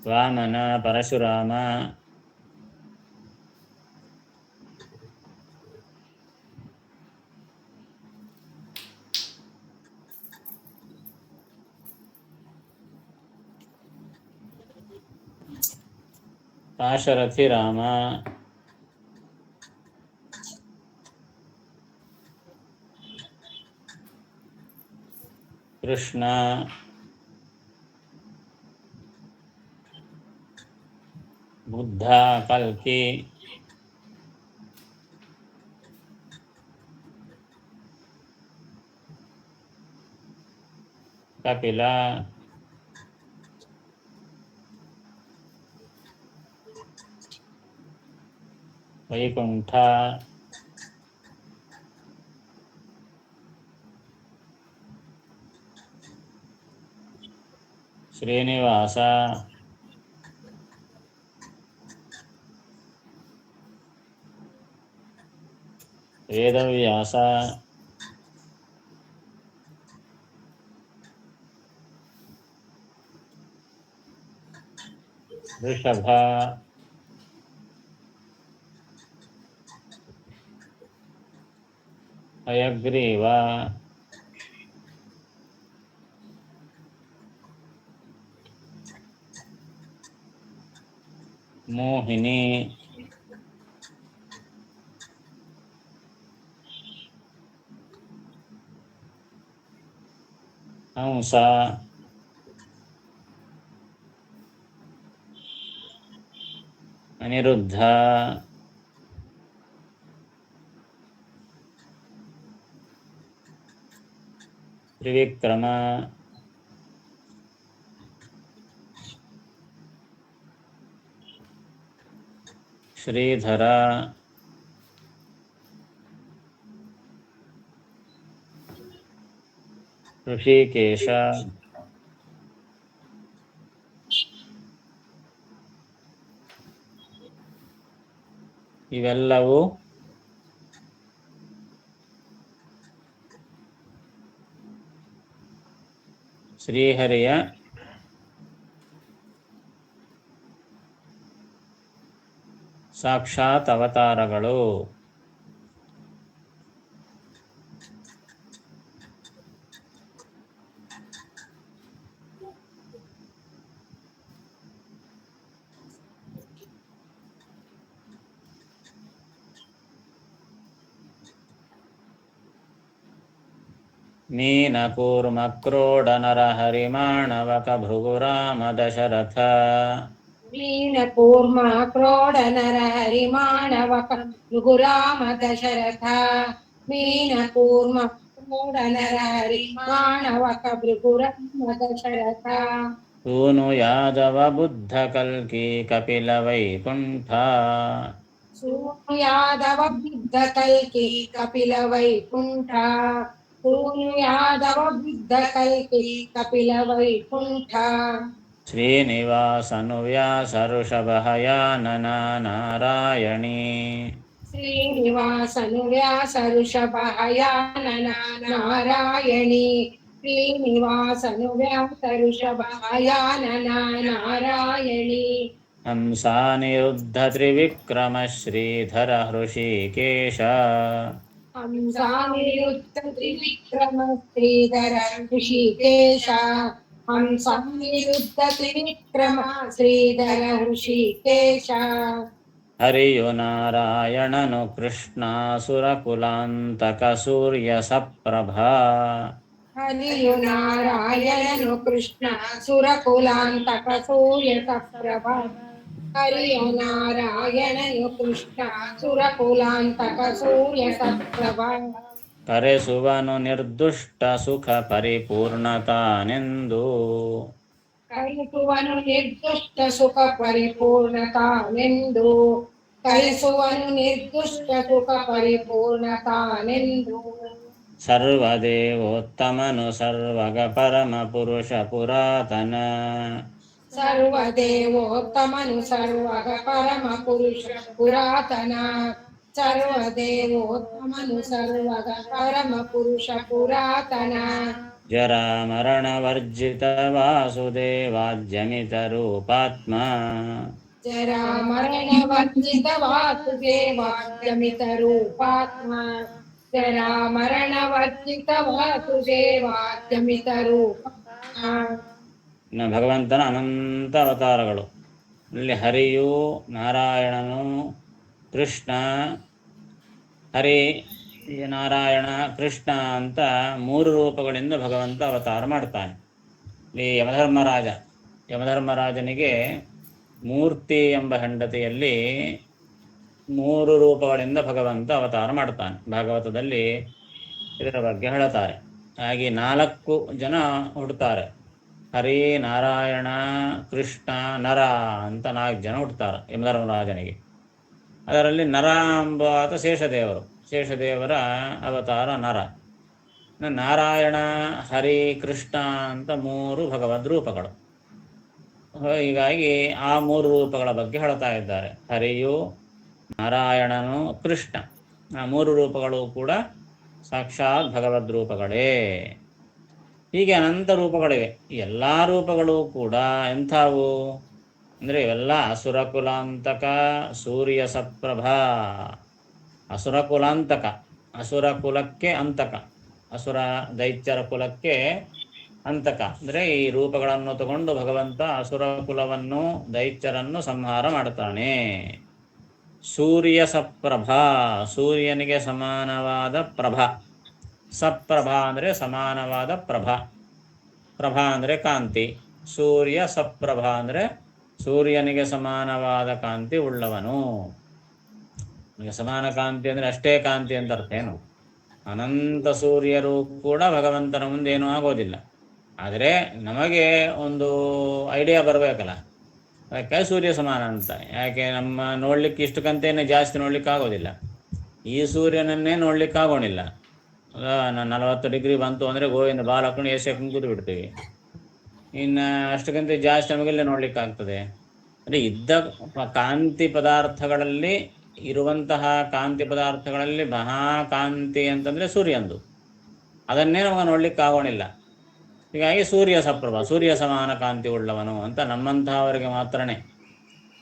ವಾಮನ, ಪರಶುರಾಮ, ಪಾಶರಥಿ ರಾಮ, ಕೃಷ್ಣ, ಬುದ್ಧ, ಕಲ್ಕಿ, ಕಪಿಲ, ವೈಕುಂಠ, ಶ್ರೀನಿವಾಸ, ವೇದವ್ಯಾಸ, ಋಷಭ, ಹಯಗ್ರೀವ, ಮೋಹಿನಿ, ಹಂಸ, ಅನಿರುದ್ಧ, ತ್ರಿವಿಕ್ರಮ, ಶ್ರೀಧರ, ಋಷಿಕೇಶ, ಇವೆಲ್ಲವೂ ಶ್ರೀಹರಿಯ ಸಾಕ್ಷಾತ್ ಅವತಾರಗಳು. ಮೀನ ಕೂರ್ಮ ಕ್ರೋಡ ನರಹರಿಮಾಣವಕ ಭೃಗುರಾಮ ದಶರಥ. ಮೀನ ಕೂರ್ಮ ಕ್ರೋಡ ನರ ಹರಿಮಾಣವಕ ಭೃಗುರಾಮ ದಶರಥ. ಮೀನ ಕೂರ್ಮ ಕ್ರೋಡ ನರ ಹರಿಮಾಣವಕ ಭೃಗುರಾಮ ದಶರಥ. ಸೂನು ಯಾದವ ಬುದ್ಧ ಕಲ್ಕಿ ಕಪಿಲ ವೈಕುಂಠ. ಸೂನು ಯಾದವ ಬುದ್ಧ ಕಲ್ಕಿ ಕಪಿಲ ವೈಕುಂಠ. ಸೂನು ಯಾದವ ಬುದ್ಧ ಕಲ್ಕಿ ಕಪಿಲ ವೈಕುಂಠ. ಶ್ರೀನಿವಾಸನು ವ್ಯಾಸ ಋಷಭಹಯಾನನ ನಾರಾಯಣಿ. ಶ್ರೀನಿವಾಸನು ವ್ಯಾಸ ಋಷಭಹಯಾನನ ನಾರಾಯಣಿ. ಶ್ರೀನಿವಾಸನು ವ್ಯಾಸ ಋಷಭಹಯಾನನ ನಾರಾಯಣಿ. ಹಂಸಾನಿರುದ್ಧ ತ್ರಿವಿಕ್ರಮ ಶ್ರೀಧರ ಹೃಷಿಕೇಶ. ಹಂಸಾನಿರುದ್ಧ ತ್ರಿವಿಕ್ರಮ ಶ್ರೀಧರ ಹೃಷಿಕೇಶ. ಹಂಸಾನಿರುದ್ಧ ತ್ರಿವಿಕ್ರಮ ಶ್ರೀಧರ ಹೃಷಿಕೇಶ. ಹರಿಯು ನಾರಾಯಣನು ಕೃಷ್ಣ ಸುರಕುಲಾಂತಕ ಸೂರ್ಯ ಸಪ್ರಭಾ. ಹರಿಯು ನಾರಾಯಣನು ಕೃಷ್ಣ ಸುರಕುಲಾಂತಕ ಸೂರ್ಯ ಸಪ್ರಭ. ಹರಿಯು ನಾರಾಯಣನು ಕೃಷ್ಣ ಸುರಕುಲಾಂತಕ ಸೂರ್ಯ ಸಪ್ರಭ. ಕರೆಸುವನು ನಿರ್ದುಷ್ಟ ಸುಖ ಪರಿಪೂರ್ಣತಾನೆಂದು. ಕಲಿಸುವನು ನಿರ್ದುಷ್ಟ ಸುಖ ಪರಿಪೂರ್ಣತಾನೆಂದು. ಕಲಿಸುವನು ನಿರ್ದುಷ್ಟ ಸುಖ ಪರಿಪೂರ್ಣತಾನೆಂದು. ಸರ್ವದೇವೋತ್ತಮನು ಸರ್ವಗ ಪರಮ ಪುರುಷ ಪುರಾತನ. ಸರ್ವದೇವೋತ್ತಮನು ಸರ್ವಗ ಪರಮ ಪುರುಷ ಪುರಾತನ. ಸರ್ವದೇವೋತ್ತಮನು ಸರ್ವಗ ಪರಮ ಪುರುಷ ಪುರಾತನ. ಜರಾ ಮರಣ ವರ್ಜಿತ ವಾಸುದೇವಾದ್ಯಮಿತ ರೂಪಾತ್ಮ. ಜರಾ ಮರಣ ವರ್ಜಿತ ವಾಸುದೇವಾದ್ಯಮಿತ ರೂಪಾತ್ಮ. ಜರಾ ಮರಣ ವರ್ಜಿತ ವಾಸುದೇವಾದ್ಯಮಿತ ರೂಪಾತ್ಮ. ಇನ್ನು ಭಗವಂತನ ಅನಂತ ಅವತಾರಗಳು. ಇಲ್ಲಿ ಹರಿಯು ನಾರಾಯಣನು ಕೃಷ್ಣ. ಹರಿ ನಾರಾಯಣ ಕೃಷ್ಣ ಅಂತ ಮೂರು ರೂಪಗಳಿಂದ ಭಗವಂತ ಅವತಾರ ಮಾಡ್ತಾನೆ. ಇಲ್ಲಿ ಯಮಧರ್ಮರಾಜನಿಗೆ ಮೂರ್ತಿ ಎಂಬ ಹೆಂಡತಿಯಲ್ಲಿ ಮೂರು ರೂಪಗಳಿಂದ ಭಗವಂತ ಅವತಾರ ಮಾಡ್ತಾನೆ. ಭಾಗವತದಲ್ಲಿ ಇದರ ಬಗ್ಗೆ ಹೇಳುತ್ತಾರೆ. ಹಾಗೆ 4 ಜನ ಹುಡ್ತಾರೆ. ಹರಿ, ನಾರಾಯಣ, ಕೃಷ್ಣ, ನರ ಅಂತ 4 ಜನ ಹುಡ್ತಾರೆ ಯಮಧರ್ಮರಾಜನಿಗೆ. ಅದರಲ್ಲಿ ನರ ಎಂಬ ಆತ ಶೇಷದೇವರ ಅವತಾರ ನರ. ನಾರಾಯಣ, ಹರಿ, ಕೃಷ್ಣ ಅಂತ 3 ಭಗವದ್ ರೂಪಗಳು. ಹೀಗಾಗಿ ಆ 3 ರೂಪಗಳ ಬಗ್ಗೆ ಹೇಳ್ತಾ ಇದ್ದಾರೆ. ಹರಿಯು, ನಾರಾಯಣನು, ಕೃಷ್ಣ, ಆ 3 ರೂಪಗಳು ಕೂಡ ಸಾಕ್ಷಾತ್ ಭಗವದ್ ರೂಪಗಳೇ. ಹೀಗೆ ಅನಂತ ರೂಪಗಳಿವೆ. ಎಲ್ಲ ರೂಪಗಳು ಕೂಡ ಎಂಥವು ಅಂದರೆ ಇವೆಲ್ಲ ಅಸುರಕುಲಾಂತಕ ಸೂರ್ಯ ಸಪ್ರಭಾ. ಅಸುರ ಕುಲಕ್ಕೆ ಅಂತಕ. ಅಸುರ ದೈತ್ಯರ ಕುಲಕ್ಕೆ ಅಂತಕ ಅಂದರೆ ಈ ರೂಪಗಳನ್ನು ತಗೊಂಡು ಭಗವಂತ ಅಸುರ ಕುಲವನ್ನು ದೈತ್ಯರನ್ನು ಸಂಹಾರ ಮಾಡ್ತಾನೆ. ಸೂರ್ಯ ಸಪ್ರಭಾ, ಸೂರ್ಯನಿಗೆ ಸಮಾನವಾದ ಪ್ರಭಾ. ಸಪ್ರಭಾ ಅಂದರೆ ಸಮಾನವಾದ ಪ್ರಭಾ. ಪ್ರಭಾ ಅಂದರೆ ಕಾಂತಿ. ಸೂರ್ಯ ಸಪ್ರಭಾ ಅಂದರೆ ಸೂರ್ಯನಿಗೆ ಸಮಾನವಾದ ಕಾಂತಿ ಉಳ್ಳವನು. ಸಮಾನ ಕಾಂತಿ ಅಂದರೆ ಅಷ್ಟೇ ಕಾಂತಿ ಅಂತ ಅರ್ಥ ಏನು? ಅನಂತ ಸೂರ್ಯರು ಕೂಡ ಭಗವಂತನ ಮುಂದೆ ಏನೂ ಆಗೋದಿಲ್ಲ. ಆದರೆ ನಮಗೆ ಒಂದು ಐಡಿಯಾ ಬರಬೇಕಲ್ಲ, ಅದಕ್ಕೆ ಸೂರ್ಯ ಸಮಾನ ಅಂತ. ಯಾಕೆ ನಮ್ಮ ನೋಡ್ಲಿಕ್ಕೆ ಇಷ್ಟಕ್ಕಂತೇನೆ ಜಾಸ್ತಿ ನೋಡ್ಲಿಕ್ಕೆ ಆಗೋದಿಲ್ಲ. ಈ ಸೂರ್ಯನನ್ನೇ ನೋಡ್ಲಿಕ್ಕೆ ಆಗೋಣಿಲ್ಲ. 40 ಡಿಗ್ರಿ ಬಂತು ಅಂದರೆ ಗೋವಿಂದ ಬಾಲ್ ಹಾಕೊಂಡು ಎಸಿ ಹಾಕೊಂಡು ಕೂತು ಬಿಡ್ತೀವಿ. ಇನ್ನು ಅಷ್ಟಕ್ಕಿಂತ ಜಾಸ್ತಿ ನಮಗೆಲ್ಲ ನೋಡ್ಲಿಕ್ಕೆ ಆಗ್ತದೆ. ಅಂದರೆ ಇದ್ದ ಕಾಂತಿ ಪದಾರ್ಥಗಳಲ್ಲಿ ಇರುವಂತಹ ಕಾಂತಿ ಪದಾರ್ಥಗಳಲ್ಲಿ ಮಹಾಕಾಂತಿ ಅಂತಂದರೆ ಸೂರ್ಯಂದು, ಅದನ್ನೇ ನಮಗೆ ನೋಡ್ಲಿಕ್ಕೆ ಆಗೋಣಿಲ್ಲ. ಹೀಗಾಗಿ ಸೂರ್ಯ ಸಪ್ರಭ, ಸೂರ್ಯ ಸಮಾನ ಕಾಂತಿ ಉಳ್ಳವನು ಅಂತ ನಮ್ಮಂತಹವರಿಗೆ ಮಾತ್ರನೇ.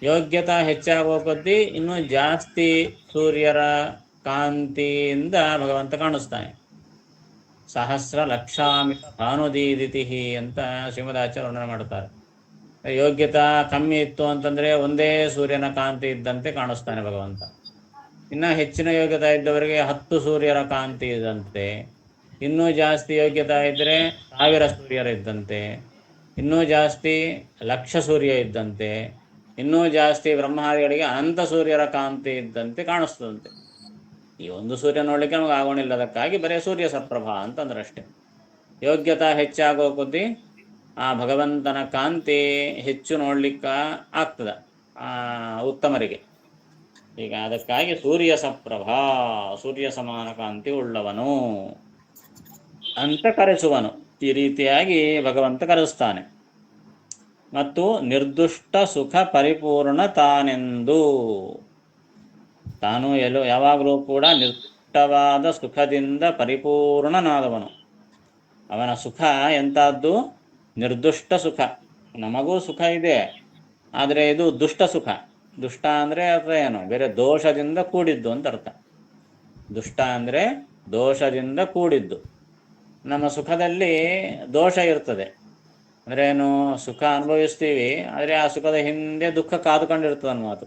ಯೋಗ್ಯತಾ ಹೆಚ್ಚಾಗುವ ಕೊద్దీ ಇನ್ನೂ ಜಾಸ್ತಿ ಸೂರ್ಯರ ಕಾಂತಿಯಿಂದ ಭಗವಂತ ಕಾಣಿಸ್ತಾನೆ. ಸಹಸ್ರ ಲಕ್ಷಾಮಿತ ಭಾನುದೀದಿತಿ ಅಂತ ಶ್ರೀಮದಾಚಾರ್ಯ ವರ್ಣನೆ ಮಾಡ್ತಾರೆ. ಯೋಗ್ಯತಾ ಕಮ್ಮಿ ಇತ್ತು ಅಂತಂದರೆ ಒಂದೇ ಸೂರ್ಯನ ಕಾಂತಿ ಇದ್ದಂತೆ ಕಾಣಿಸ್ತಾನೆ ಭಗವಂತ. ಇನ್ನು ಹೆಚ್ಚಿನ ಯೋಗ್ಯತಾ ಇದ್ದವರಿಗೆ 10 ಸೂರ್ಯರ ಕಾಂತಿ ಇದ್ದಂತೆ, ಇನ್ನೂ ಜಾಸ್ತಿ ಯೋಗ್ಯತಾ ಇದ್ದರೆ 1000 ಸೂರ್ಯರಿದ್ದಂತೆ, ಇನ್ನೂ ಜಾಸ್ತಿ 1,00,000 ಸೂರ್ಯ ಇದ್ದಂತೆ, ಇನ್ನೂ ಜಾಸ್ತಿ ಬ್ರಹ್ಮಾದಿಗಳಿಗೆ ಅನಂತ ಸೂರ್ಯರ ಕಾಂತಿ ಇದ್ದಂತೆ ಕಾಣಿಸ್ತದಂತೆ. ಈ ಒಂದು ಸೂರ್ಯ ನೋಡಲಿಕ್ಕೆ ನಮಗೆ ಆಗೋಣಿಲ್ಲ. ಅದಕ್ಕಾಗಿ ಬರೀ ಸೂರ್ಯ ಸಪ್ರಭಾ ಅಂತಂದ್ರೆ ಅಷ್ಟೇ. ಯೋಗ್ಯತಾ ಹೆಚ್ಚಾಗೋ ಕೊద్దీ ಆ ಭಗವಂತನ ಕಾಂತಿ ಹೆಚ್ಚು ನೋಡ್ಲಿಕ್ಕೆ ಆಗ್ತದೆ ಉತ್ತಮರಿಗೆ. ಈಗ ಅದಕ್ಕಾಗಿ ಸೂರ್ಯ ಸಪ್ರಭಾ, ಸೂರ್ಯ ಸಮಾನ ಕಾಂತಿ ಉಳ್ಳವನು ಅಂತ ಕರೆಸುವನು. ಈ ರೀತಿಯಾಗಿ ಭಗವಂತ ಕರೆಸ್ತಾನೆ. ಮತ್ತು ನಿರ್ದುಷ್ಟ ಸುಖ ಪರಿಪೂರ್ಣ ತಾನೆಂದು, ತಾನು ಯಾವಾಗಲೂ ಕೂಡ ನಿರ್ದಿಷ್ಟವಾದ ಸುಖದಿಂದ ಪರಿಪೂರ್ಣನಾದವನು. ಅವನ ಸುಖ ಎಂಥದ್ದು? ನಿರ್ದುಷ್ಟ ಸುಖ. ನಮಗೂ ಸುಖ ಇದೆ, ಆದರೆ ಇದು ದುಷ್ಟ ಸುಖ. ದುಷ್ಟ ಅಂದರೆ ಅರ್ಥ ಏನು? ಬೇರೆ ದೋಷದಿಂದ ಕೂಡಿದ್ದು ಅಂತ ಅರ್ಥ. ದುಷ್ಟ ಅಂದರೆ ದೋಷದಿಂದ ಕೂಡಿದ್ದು. ನಮ್ಮ ಸುಖದಲ್ಲಿ ದೋಷ ಇರ್ತದೆ. ಅಂದರೆ ಏನು? ಸುಖ ಅನುಭವಿಸ್ತೀವಿ, ಆದರೆ ಆ ಸುಖದ ಹಿಂದೆ ದುಃಖ ಕಾದುಕೊಂಡಿರ್ತದೆ ಅನ್ನೋ ಮಾತು.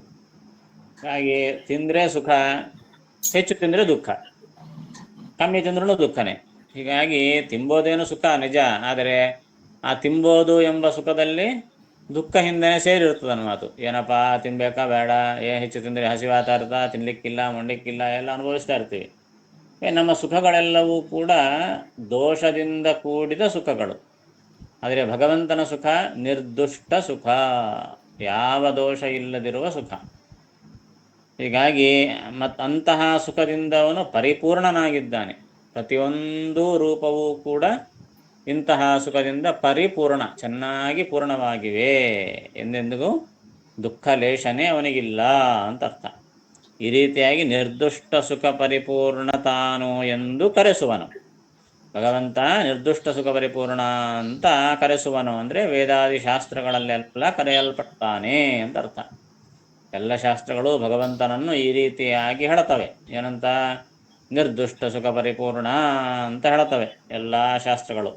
ಹಾಗೆ ತಿಂದರೆ ಸುಖ, ಹೆಚ್ಚು ತಿಂದರೆ ದುಃಖ, ಕಮ್ಮಿ ತಿಂದ್ರೂ ದುಃಖನೇ. ಹೀಗಾಗಿ ತಿಂಬೋದೇನು ಸುಖ ನಿಜ, ಆದರೆ ಆ ತಿಂಬೋದು ಎಂಬ ಸುಖದಲ್ಲಿ ದುಃಖ ಹಿಂದೆನೇ ಸೇರಿರ್ತದೆ ಅನ್ನೋ ಮಾತು. ಏನಪ್ಪ ತಿನ್ಬೇಕಾ ಬೇಡ, ಹೆಚ್ಚು ತಿಂದರೆ ಹಸಿವಾಗ್ತಾ ಇರ್ತಾ, ತಿನ್ಲಿಕ್ಕಿಲ್ಲ, ಮಂಡಕ್ಕಿಲ್ಲ, ಎಲ್ಲ ಅನುಭವಿಸ್ತಾ ಇರ್ತೀವಿ. ನಮ್ಮ ಸುಖಗಳೆಲ್ಲವೂ ಕೂಡ ದೋಷದಿಂದ ಕೂಡಿದ ಸುಖಗಳು. ಆದರೆ ಭಗವಂತನ ಸುಖ ನಿರ್ದುಷ್ಟ ಸುಖ, ಯಾವ ದೋಷ ಇಲ್ಲದಿರುವ ಸುಖ. ಹೀಗಾಗಿ ಅಂತಹ ಸುಖದಿಂದ ಅವನು ಪರಿಪೂರ್ಣನಾಗಿದ್ದಾನೆ. ಪ್ರತಿಯೊಂದು ರೂಪವೂ ಕೂಡ ಇಂತಹ ಸುಖದಿಂದ ಪರಿಪೂರ್ಣ, ಚೆನ್ನಾಗಿ ಪೂರ್ಣವಾಗಿವೆ. ಎಂದೆಂದಿಗೂ ದುಃಖ ಲೇಷನೇ ಅವನಿಗಿಲ್ಲ ಅಂತ ಅರ್ಥ. ಈ ರೀತಿಯಾಗಿ ನಿರ್ದುಷ್ಟ ಸುಖ ಪರಿಪೂರ್ಣ ತಾನು ಎಂದು ಕರೆಸುವನು. ಭಗವಂತ ನಿರ್ದುಷ್ಟ ಸುಖ ಪರಿಪೂರ್ಣ ಅಂತ ಕರೆಸುವನು ಅಂದರೆ ವೇದಾದಿ ಶಾಸ್ತ್ರಗಳಲ್ಲೆಲ್ಲ ಕರೆಯಲ್ಪಡ್ತಾನೆ ಅಂತ ಅರ್ಥ. ಎಲ್ಲ ಶಾಸ್ತ್ರಗಳು ಭಗವಂತನನ್ನು ಈ ರೀತಿಯಾಗಿ ಹೇಳ್ತವೆ. ಏನಂತ? ನಿರ್ದುಷ್ಟ ಸುಖ ಪರಿಪೂರ್ಣ ಅಂತ ಹೇಳ್ತವೆ ಎಲ್ಲ ಶಾಸ್ತ್ರಗಳು.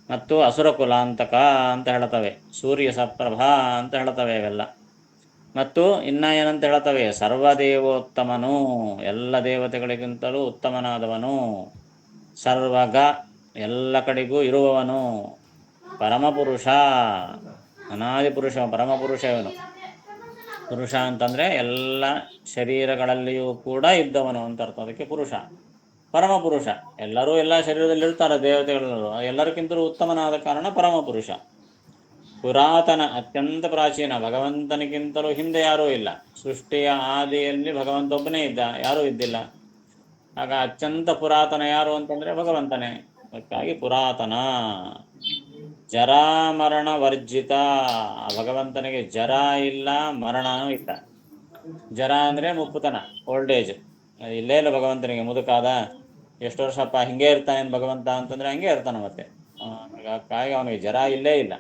ಮತ್ತು ಅಸುರ ಕುಲಾಂತಕ ಅಂತ ಹೇಳ್ತವೆ, ಸೂರ್ಯ ಸಪ್ರಭಾ ಅಂತ ಹೇಳ್ತವೆ ಇವೆಲ್ಲ. ಮತ್ತು ಇನ್ನ ಏನಂತ ಹೇಳ್ತವೆ? ಸರ್ವದೇವೋತ್ತಮನು, ಎಲ್ಲ ದೇವತೆಗಳಿಗಿಂತಲೂ ಉತ್ತಮನಾದವನು. ಸರ್ವಗ, ಎಲ್ಲ ಕಡೆಗೂ ಇರುವವನು. ಪರಮಪುರುಷ, ಅನಾದಿ ಪುರುಷ, ಪರಮಪುರುಷ ಇವನು. ಪುರುಷ ಅಂತಂದರೆ ಎಲ್ಲ ಶರೀರಗಳಲ್ಲಿಯೂ ಕೂಡ ಇದ್ದವನು ಅಂತ ಅರ್ಥ. ಅದಕ್ಕೆ ಪುರುಷ, ಪರಮಪುರುಷ. ಎಲ್ಲರೂ ಎಲ್ಲ ಶರೀರದಲ್ಲಿ ಇರ್ತಾರೆ ದೇವತೆಗಳಲ್ಲೂ, ಎಲ್ಲರಿಗಿಂತಲೂ ಉತ್ತಮನಾದ ಕಾರಣ ಪರಮಪುರುಷ. ಪುರಾತನ, ಅತ್ಯಂತ ಪ್ರಾಚೀನ, ಭಗವಂತನಿಗಿಂತಲೂ ಹಿಂದೆ ಯಾರೂ ಇಲ್ಲ. ಸೃಷ್ಟಿಯ ಆದಿಯಲ್ಲಿ ಭಗವಂತ ಒಬ್ಬನೇ ಇದ್ದ, ಯಾರೂ ಇದ್ದಿಲ್ಲ. ಆಗ ಅತ್ಯಂತ ಪುರಾತನ ಯಾರು ಅಂತಂದರೆ ಭಗವಂತನೇ. ಅದಕ್ಕಾಗಿ ಪುರಾತನ. ಜರಾಮರಣ ವರ್ಜಿತ, ಭಗವಂತನಿಗೆ ಜರ ಇಲ್ಲ, ಮರಣನೂ ಇಲ್ಲ. ಜರ ಅಂದರೆ ಮುಪ್ಪುತನ, ಓಲ್ಡ್ ಏಜ್. ಇಲ್ಲೇ ಇಲ್ಲ ಭಗವಂತನಿಗೆ. ಮುದುಕಾದ, ಎಷ್ಟು ವರ್ಷಪ್ಪ ಹಿಂಗೆ ಇರ್ತಾನೆ ಭಗವಂತ ಅಂತಂದರೆ ಹಂಗೆ ಇರ್ತಾನೆ ಮತ್ತೆ. ಹಾಗಾಗಿ ಅವನಿಗೆ ಜರ ಇಲ್ಲೇ ಇಲ್ಲ.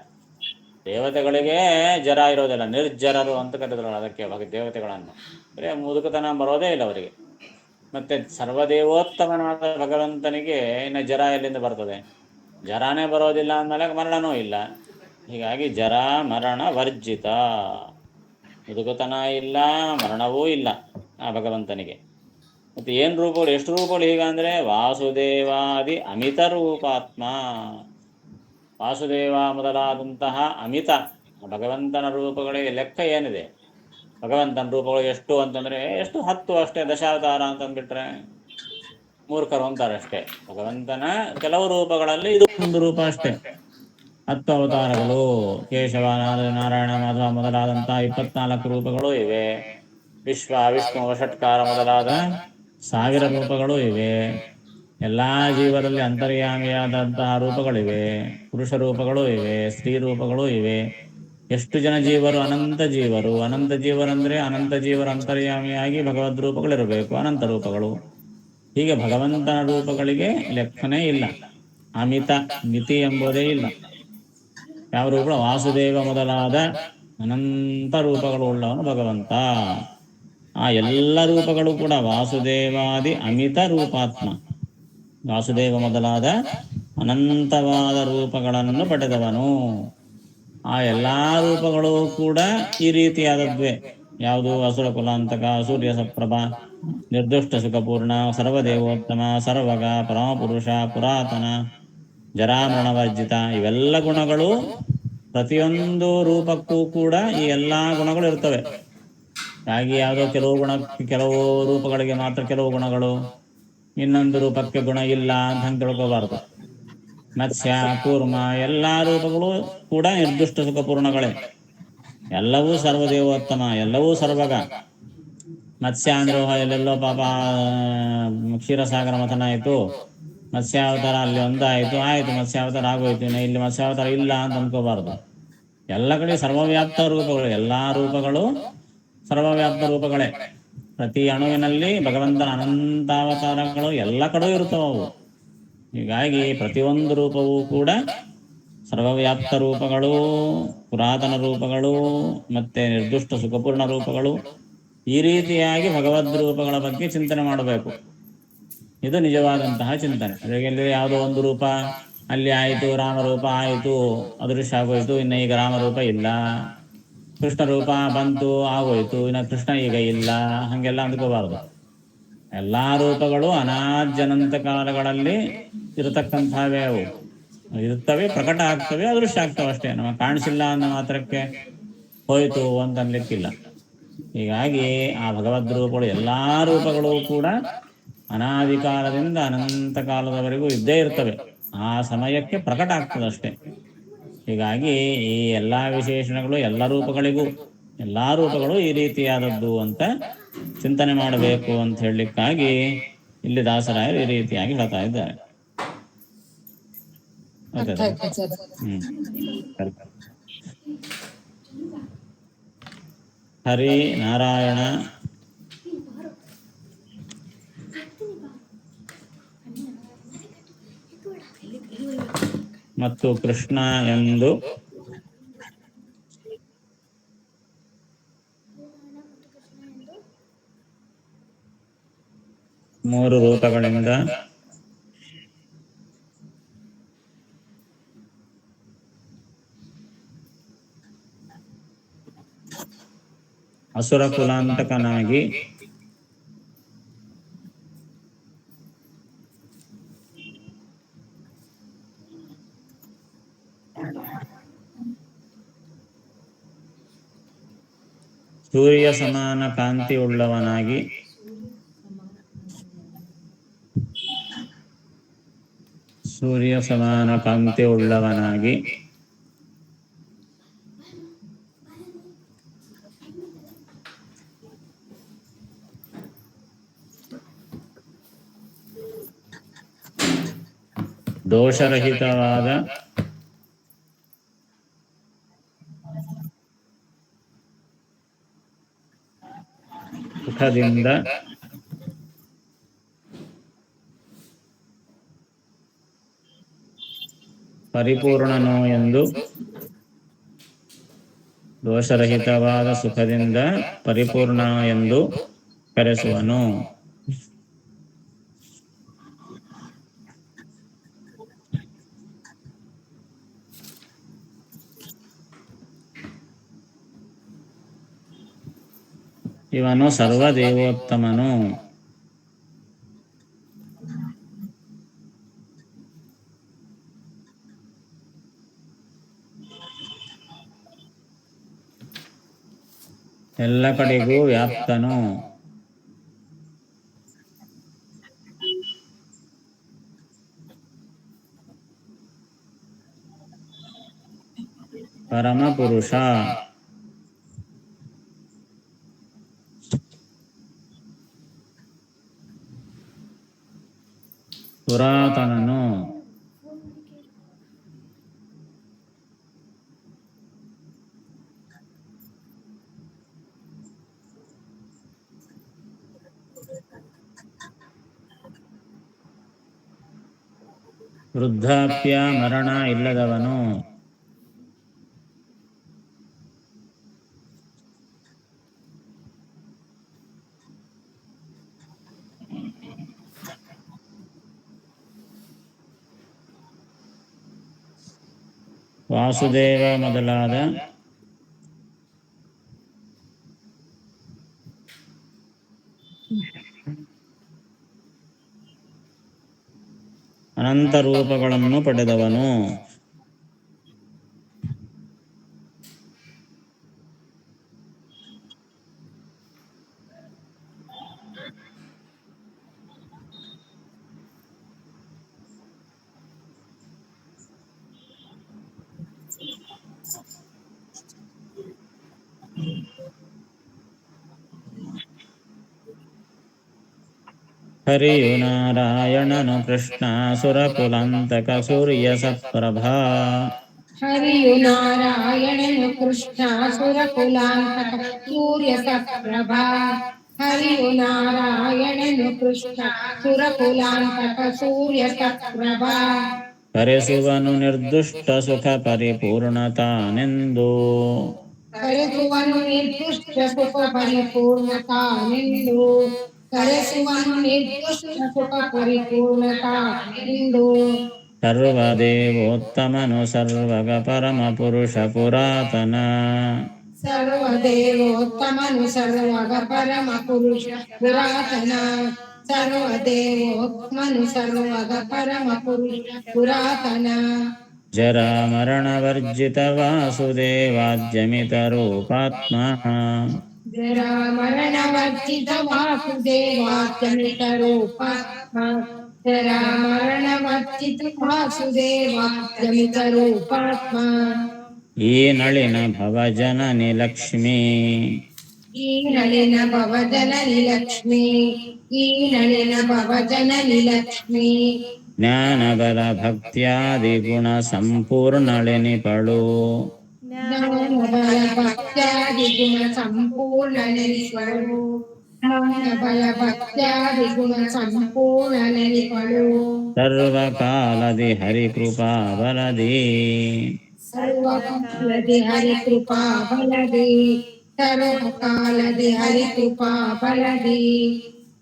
ದೇವತೆಗಳಿಗೆ ಜರ ಇರೋದಿಲ್ಲ, ನಿರ್ಜರರು ಅಂತ ಕರೆದ್ರು ಅದಕ್ಕೆ ದೇವತೆಗಳನ್ನು. ಬರೀ ಮುದುಕತನ ಬರೋದೇ ಇಲ್ಲ ಅವರಿಗೆ. ಮತ್ತು ಸರ್ವದೇವೋತ್ತಮನಾದ ಭಗವಂತನಿಗೆ ಇನ್ನು ಜರ ಎಲ್ಲಿಂದ ಬರ್ತದೆ? ಜರಾನೇ ಬರೋದಿಲ್ಲ ಅಂದಮೇಲೆ ಮರಣನೂ ಇಲ್ಲ. ಹೀಗಾಗಿ ಜರ ಮರಣ ವರ್ಜಿತ, ಮುದುಕತನ ಇಲ್ಲ, ಮರಣವೂ ಇಲ್ಲ ಆ ಭಗವಂತನಿಗೆ. ಮತ್ತು ಏನು ರೂಪಗಳು, ಎಷ್ಟು ರೂಪಗಳು ಹೀಗಂದರೆ ವಾಸುದೇವಾದಿ ಅಮಿತ ರೂಪಾತ್ಮ. ವಾಸುದೇವ ಮೊದಲಾದಂತಹ ಅಮಿತ ಭಗವಂತನ ರೂಪಗಳಿಗೆ ಲೆಕ್ಕ ಏನಿದೆ. ಭಗವಂತನ ರೂಪಗಳು ಎಷ್ಟು ಅಂತಂದರೆ ಎಷ್ಟು 10 ಅಷ್ಟೇ. ದಶಾವತಾರ ಅಂತಂದ್ಬಿಟ್ರೆ ಮೂರ್ಖರು ಅಂತಾರೆ ಅಷ್ಟೇ. ಭಗವಂತನ ಕೆಲವು ರೂಪಗಳಲ್ಲಿ ಇದು ಒಂದು ರೂಪ ಅಷ್ಟೇ. 10 ಅವತಾರಗಳು, ಕೇಶವ, ನಾರಾಯಣ, ಮಾಧವ ಮೊದಲಾದಂತಹ 24 ರೂಪಗಳು ಇವೆ. ವಿಶ್ವ, ವಿಷ್ಣು, ಷಟ್ಕಾರ ಮೊದಲಾದ 1000 ರೂಪಗಳು ಇವೆ. ಎಲ್ಲ ಜೀವರಲ್ಲಿ ಅಂತರ್ಯಾಮಿಯಾದಂತಹ ರೂಪಗಳಿವೆ. ಪುರುಷ ರೂಪಗಳು ಇವೆ, ಸ್ತ್ರೀ ರೂಪಗಳು ಇವೆ. ಎಷ್ಟು ಜನ ಜೀವರು? ಅನಂತ ಜೀವರು. ಅನಂತ ಜೀವರಂದರೆ ಅನಂತ ಜೀವರ ಅಂತರ್ಯಾಮಿಯಾಗಿ ಭಗವದ್ ರೂಪಗಳಿರಬೇಕು, ಅನಂತ ರೂಪಗಳು. ಹೀಗೆ ಭಗವಂತನ ರೂಪಗಳಿಗೆ ಲೆಕ್ಕನೇ ಇಲ್ಲ. ಅಮಿತ, ಮಿತಿ ಎಂಬುದೇ ಇಲ್ಲ. ಯಾವ ರೂಪಗಳು? ವಾಸುದೇವ ಮೊದಲಾದ ಅನಂತ ರೂಪಗಳು ಉಳ್ಳವನು ಭಗವಂತ. ಆ ಎಲ್ಲ ರೂಪಗಳು ಕೂಡ ವಾಸುದೇವಾದಿ ಅಮಿತ ರೂಪಾತ್ಮ. ವಾಸುದೇವ ಮೊದಲಾದ ಅನಂತವಾದ ರೂಪಗಳನ್ನು ಪಡೆದವನು. ಆ ಎಲ್ಲ ರೂಪಗಳು ಕೂಡ ಈ ರೀತಿಯಾದದ್ವೇ. ಯಾವುದು? ಅಸುರ ಕುಲಾಂತಕ, ಸೂರ್ಯ ಸಪ್ರಭ, ನಿರ್ದುಷ್ಟ ಸುಖಪೂರ್ಣ, ಸರ್ವದೇವೋತ್ತಮ, ಸರ್ವಗ, ಪರಮಪುರುಷ, ಪುರಾತನ, ಜರಾಮರಣವರ್ಜಿತ. ಇವೆಲ್ಲ ಗುಣಗಳು ಪ್ರತಿಯೊಂದು ರೂಪಕ್ಕೂ ಕೂಡ ಈ ಎಲ್ಲ ಗುಣಗಳು ಇರ್ತವೆ. ಹಾಗೆ ಯಾವುದೋ ಕೆಲವು ರೂಪಗಳಿಗೆ ಮಾತ್ರ ಕೆಲವು ಗುಣಗಳು, ಇನ್ನೊಂದು ರೂಪಕ್ಕೆ ಗುಣ ಇಲ್ಲ ಅಂತ ಹಂಗೆ ತಿಳ್ಕೋಬಾರ್ದು. ಮತ್ಸ್ಯ, ಕೂರ್ಮ ಎಲ್ಲ ರೂಪಗಳು ಕೂಡ ನಿರ್ದುಷ್ಟ ಸುಖಪೂರ್ಣಗಳೇ. ಎಲ್ಲವೂ ಸರ್ವದೇವೋತ್ತಮ, ಎಲ್ಲವೂ ಸರ್ವಗ. ಮತ್ಸ್ಯ ಅಂದ್ರೆ ಎಲ್ಲೆಲ್ಲೋ ಪಾಪ ಕ್ಷೀರಸಾಗರ ಮಥನ ಆಯಿತು, ಮತ್ಸ್ಯಾವತಾರ ಅಲ್ಲಿ ಒಂದಾಯಿತು, ಆಯಿತು ಮತ್ಸ್ಯಾವತಾರ ಆಗೋಯ್ತು, ಇಲ್ಲಿ ಮತ್ಸ್ಯಾವತಾರ ಇಲ್ಲ ಅಂತ ಅಂದ್ಕೋಬಾರ್ದು. ಎಲ್ಲ ಕಡೆ ಸರ್ವವ್ಯಾಪ್ತ ರೂಪಗಳು, ಎಲ್ಲ ರೂಪಗಳು ಸರ್ವವ್ಯಾಪ್ತ ರೂಪಗಳೇ. ಪ್ರತಿ ಅಣುವಿನಲ್ಲಿ ಭಗವಂತನ ಅನಂತಾವತಾರಗಳು ಎಲ್ಲ ಕಡೆ ಇರುತ್ತವೆ. ಹೀಗಾಗಿ ಪ್ರತಿಯೊಂದು ರೂಪವೂ ಕೂಡ ಸರ್ವವ್ಯಾಪ್ತ ರೂಪಗಳು, ಪುರಾತನ ರೂಪಗಳು, ಮತ್ತೆ ನಿರ್ದುಷ್ಟ ಸುಖಪೂರ್ಣ ರೂಪಗಳು. ಈ ರೀತಿಯಾಗಿ ಭಗವದ್ ರೂಪಗಳ ಬಗ್ಗೆ ಚಿಂತನೆ ಮಾಡಬೇಕು. ಇದು ನಿಜವಾದಂತಹ ಚಿಂತನೆ. ಹಾಗೆಂದರೆ ಯಾವುದೋ ಒಂದು ರೂಪ ಅಲ್ಲಿ ಆಯಿತು, ರಾಮರೂಪ ಆಯಿತು, ಅದೃಶ್ಯ ಆಗೋಯ್ತು, ಇನ್ನು ಈಗ ರಾಮರೂಪ ಇಲ್ಲ. ಕೃಷ್ಣ ರೂಪ ಬಂತು, ಆಗೋಯ್ತು, ಇನ್ನು ಕೃಷ್ಣ ಈಗ ಇಲ್ಲ, ಹಾಗೆಲ್ಲ ಅಂದ್ಕೋಬಾರ್ದು. ಎಲ್ಲ ರೂಪಗಳು ಅನಾದ್ಯನಂತ ಕಾಲಗಳಲ್ಲಿ ಇರತಕ್ಕಂಥವೇ. ಅವು ಇರ್ತವೆ, ಪ್ರಕಟ ಆಗ್ತವೆ, ಅದೃಶ್ಯ ಆಗ್ತವೆ ಅಷ್ಟೇ. ನಮಗೆ ಕಾಣಿಸಿಲ್ಲ ಅನ್ನೋ ಮಾತ್ರಕ್ಕೆ ಹೋಯಿತು ಅಂತ ಅನ್ಲಿಕ್ಕಿಲ್ಲ. ಹೀಗಾಗಿ ಆ ಭಗವದ್ ರೂಪಗಳು, ಎಲ್ಲ ರೂಪಗಳು ಕೂಡ ಅನಾದಿ ಕಾಲದಿಂದ ಅನಂತ ಕಾಲದವರೆಗೂ ಇದ್ದೇ ಇರ್ತವೆ. ಆ ಸಮಯಕ್ಕೆ ಪ್ರಕಟ ಆಗ್ತದಷ್ಟೇ. ಹೀಗಾಗಿ ಈ ಎಲ್ಲ ವಿಶೇಷಣಗಳು ಎಲ್ಲ ರೂಪಗಳಿಗೂ, ಎಲ್ಲ ರೂಪಗಳು ಈ ರೀತಿಯಾದದ್ದು ಅಂತ ಚಿಂತನೆ ಮಾಡಬೇಕು ಅಂತ ಹೇಳಲಿಕ್ಕಾಗಿ ಇಲ್ಲಿ ದಾಸರಾಯರು ಈ ರೀತಿಯಾಗಿ ಹೇಳ್ತಾ ಇದ್ದಾರೆ. ಹರಿ ನಾರಾಯಣ ಮತ್ತು ಕೃಷ್ಣ ಎಂದು ಮೂರು ರೂಪಗಳಿಂದ ಅಸುರ ಕುಲಾಂತಕನಾಗಿ ಸೂರ್ಯ ಸಮಾನ ಕಾಂತಿ ಉಳ್ಳವನಾಗಿ ದೋಷರಹಿತವಾದ ಸುಖದಿಂದ ಪರಿಪೂರ್ಣನು ಎಂದು, ದೋಷರಹಿತವಾದ ಸುಖದಿಂದ ಪರಿಪೂರ್ಣ ಎಂದು ಕರೆಸುವನು. ಇವನು ಸರ್ವದೇವೋತ್ತಮನು. ಎಲ್ಲ ಕಡೆಗೂ ವ್ಯಾಪ್ತನು. ಪರಮಪುರುಷ. ಪುರಾತನನು. ವೃದ್ಧಾಪ್ಯ ಮರಣ ಇಲ್ಲದವನು. ವಾಸುದೇವ ಮೊದಲಾದ ಅನಂತ ರೂಪಗಳನ್ನು ಪಡೆದವನು. ಹರಿಯು ನಾರಾಯಣನು ಕೃಷ್ಣ ಸುರಕುಲಾಂತಕ ಸೂರ್ಯ ಸಪ್ರಭಾ. ಹರಿಯು ನಾರಾಯಣನು ಕೃಷ್ಣ ಸುರಕುಲಾಂತಕ ಸೂರ್ಯ ಸಪ್ರಭಾ. ಹರಿಯು ನಾರಾಯಣನು ಕೃಷ್ಣ ಸುರಕುಲಾಂತಕ ಸೂರ್ಯ ಸಪ್ರಭಾ. ಕರೆಸುವನು ನಿರ್ದುಷ್ಟ ಸುಖ ಪರಿಪೂರ್ಣತಾನೆಂದು. ಕರೆಸುವನು ನಿರ್ದುಷ್ಟ ಸುಖ ಪರಿಪೂರ್ಣತಾನೆಂದು. ಕರೆಸುವನು ನಿರ್ದುಷ್ಟ ಸುಖ ಪರಿಪೂರ್ಣತಾನೆಂದು. ಸರ್ವದೇವೋತ್ತಮನು ಸರ್ವಗ ಪರಮ ಪುರುಷ ಪುರಾತನ. ಸರ್ವದೇವೋತ್ತಮನು ಸರ್ವಗ ಪರಮ ಪುರುಷ ಪುರಾತನ. ಸರ್ವದೇವೋತ್ತಮನು ಸರ್ವಗ ಪರಮ ಪುರುಷ ಪುರಾತನ. ಜರಾ ಮರಣ ವರ್ಜಿತ ವಾಸುದೇವಾದ್ಯಮಿತ ರೂಪಾತ್ಮ. ಜರಾ ಮರಣ ವರ್ಜಿತ ವಾಸುದೇವಾದ್ಯಮಿತ ರೂಪಾತ್ಮ. ಜರಾ ಮರಣ ವರ್ಜಿತ ವಾಸುದೇವಾದ್ಯಮಿತ ರೂಪಾತ್ಮ. ಈ ನಳಿನ ಭವಜನನಿ ಲಕ್ಷ್ಮೀ. ಈ ನಳಿನ ಭವಜನನಿ ಲಕ್ಷ್ಮೀ. ಈ ನಳಿನ ಭವಜನನಿ ಲಕ್ಷ್ಮೀ. ಜ್ಞಾನಬಲ ಭಕ್ತ್ಯಾದಿ ಗುಣ ಸಂಪೂರ್ಣಳೆನಿಪಳು. ಜ್ಞಾನಬಲ ಭಕ್ತ್ಯಾದಿ ಗುಣ ಸಂಪೂರ್ಣನೆನಿಪಳು. ಜ್ಞಾನಬಲ ಭಕ್ತ್ಯಾದಿ ಗುಣ ಸಂಪೂರ್ಣನೆನಿಪಳು. ಸರ್ವಕಾಲದಿ ಹರಿಕೃಪಾ ಬಲದಿ. ಸರ್ವಕಾಲದಿ ಹರಿಕೃಪಾ ಬಲದಿ. ಸರ್ವಕಾಲದಿ ಹರಿಕೃಪಾ ಬಲದಿ.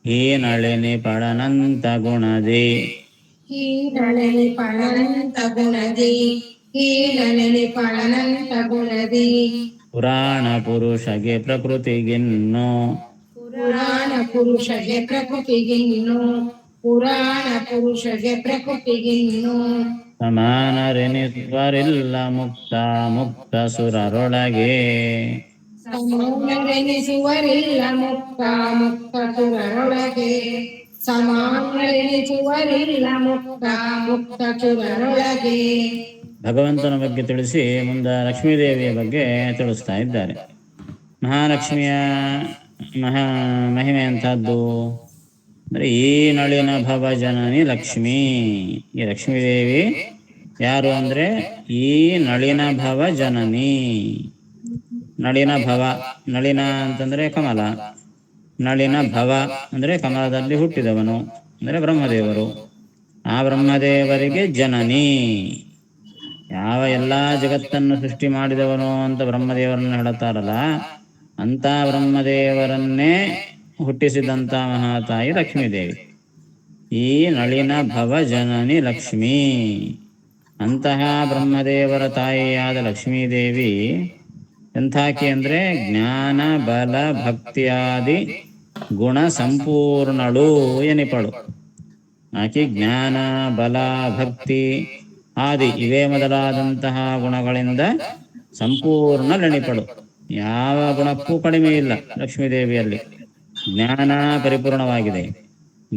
ಈ ನಳಿನಿ ಪಳನಂತ ಗುಣದಿ. ಈ ನಳಿನಿ ಪಳನಂತ ಗುಣದಿ. ಈ ನಳಿನಿ ಪಳನಂತ ಗುಣದಿ. ಪುರಾಣ ಪುರುಷಗೆ ಪ್ರಕೃತಿಗಿನ್ನು. ಪುರಾಣ ಪುರುಷಗೆ ಪ್ರಕೃತಿಗಿನ್ನು. ಪುರಾಣ ಪುರುಷಗೆ ಪ್ರಕೃತಿಗಿನ್ನು. ಸಮಾನರೆನಿಸುವರಿಲ್ಲ ಮುಕ್ತ ಮುಕ್ತ ಸುರರೊಳಗೆ. ಸಮಾನರೆನಿಸುವರಿಲ್ಲ ಮುಕ್ತ ಮುಕ್ತ ಸುರರೊಳಗೆ. ಸಮಾನರೆನಿಸುವರಿಲ್ಲ ಮುಕ್ತ ಮುಕ್ತ ಸುರರೊಳಗೆ. ಭಗವಂತನ ಬಗ್ಗೆ ತಿಳಿಸಿ ಮುಂದೆ ಲಕ್ಷ್ಮೀದೇವಿಯ ಬಗ್ಗೆ ತಿಳಿಸ್ತಾ ಇದ್ದಾರೆ. ಮಹಾಲಕ್ಷ್ಮಿಯ ಮಹಿಮೆ ಅಂತಹದ್ದು ಅಂದರೆ ಈ ನಳಿನ ಭವ ಜನನಿ ಲಕ್ಷ್ಮೀ. ಈ ಲಕ್ಷ್ಮೀದೇವಿ ಯಾರು ಅಂದರೆ ಈ ನಳಿನ ಭವ ಜನನಿ. ನಳಿನ ಭವ, ನಳಿನ ಅಂತಂದರೆ ಕಮಲ, ನಳಿನ ಭವ ಅಂದರೆ ಕಮಲದಲ್ಲಿ ಹುಟ್ಟಿದವನು ಅಂದರೆ ಬ್ರಹ್ಮದೇವರು. ಆ ಬ್ರಹ್ಮದೇವರಿಗೆ ಜನನಿ. ಯಾವ ಎಲ್ಲ ಜಗತ್ತನ್ನು ಸೃಷ್ಟಿ ಮಾಡಿದವನು ಅಂತ ಬ್ರಹ್ಮದೇವರನ್ನು ಹೇಳುತ್ತಾರಲ್ಲ, ಅಂಥ ಬ್ರಹ್ಮದೇವರನ್ನೇ ಹುಟ್ಟಿಸಿದಂಥ ಮಹಾತಾಯಿ ಲಕ್ಷ್ಮೀದೇವಿ. ಈ ನಳಿನ ಭವ ಜನನಿ ಲಕ್ಷ್ಮೀ. ಅಂತಹ ಬ್ರಹ್ಮದೇವರ ತಾಯಿಯಾದ ಲಕ್ಷ್ಮೀದೇವಿ ಎಂಥಾಕಿ ಅಂದರೆ ಜ್ಞಾನ ಬಲ ಭಕ್ತಿಯಾದಿ ಗುಣ ಸಂಪೂರ್ಣಳು ಎನಿಪಳು. ಆಕೆ ಜ್ಞಾನ ಬಲ ಭಕ್ತಿ ಆದಿ ಇವೇ ಮೊದಲಾದಂತಹ ಗುಣಗಳಿಂದ ಸಂಪೂರ್ಣಳೆನಿಪಳು. ಯಾವ ಗುಣಕ್ಕೂ ಕಡಿಮೆ ಇಲ್ಲ ಲಕ್ಷ್ಮೀದೇವಿಯಲ್ಲಿ. ಜ್ಞಾನ ಪರಿಪೂರ್ಣವಾಗಿದೆ,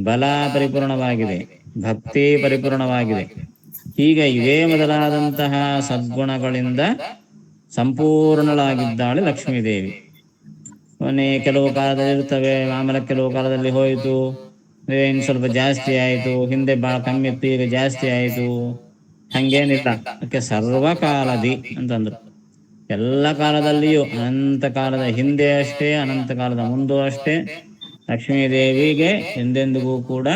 ಬಲ ಪರಿಪೂರ್ಣವಾಗಿದೆ, ಭಕ್ತಿ ಪರಿಪೂರ್ಣವಾಗಿದೆ. ಹೀಗೆ ಇವೇ ಮೊದಲಾದಂತಹ ಸದ್ಗುಣಗಳಿಂದ ಸಂಪೂರ್ಣಳಾಗಿದ್ದಾಳೆ ಲಕ್ಷ್ಮೀದೇವಿ. ಕೆಲವು ಕಾಲದಲ್ಲಿ ಇರ್ತವೆ, ಆಮೇಲೆ ಕೆಲವು ಕಾಲದಲ್ಲಿ ಹೋಯಿತು, ಇನ್ನು ಸ್ವಲ್ಪ ಜಾಸ್ತಿ ಆಯಿತು, ಹಿಂದೆ ಭಾಳ ಕಮ್ಮಿ ಇತ್ತು, ಈಗ ಜಾಸ್ತಿ ಆಯಿತು, ಹಂಗೇನಿಲ್ಲ. ಅದಕ್ಕೆ ಸರ್ವಕಾಲದಿ ಅಂತಂದ್ರು. ಎಲ್ಲ ಕಾಲದಲ್ಲಿಯೂ, ಅನಂತ ಕಾಲದ ಹಿಂದೆ ಅಷ್ಟೇ, ಅನಂತ ಕಾಲದ ಮುಂದೂ ಅಷ್ಟೇ, ಲಕ್ಷ್ಮೀದೇವಿಗೆ ಎಂದೆಂದಿಗೂ ಕೂಡ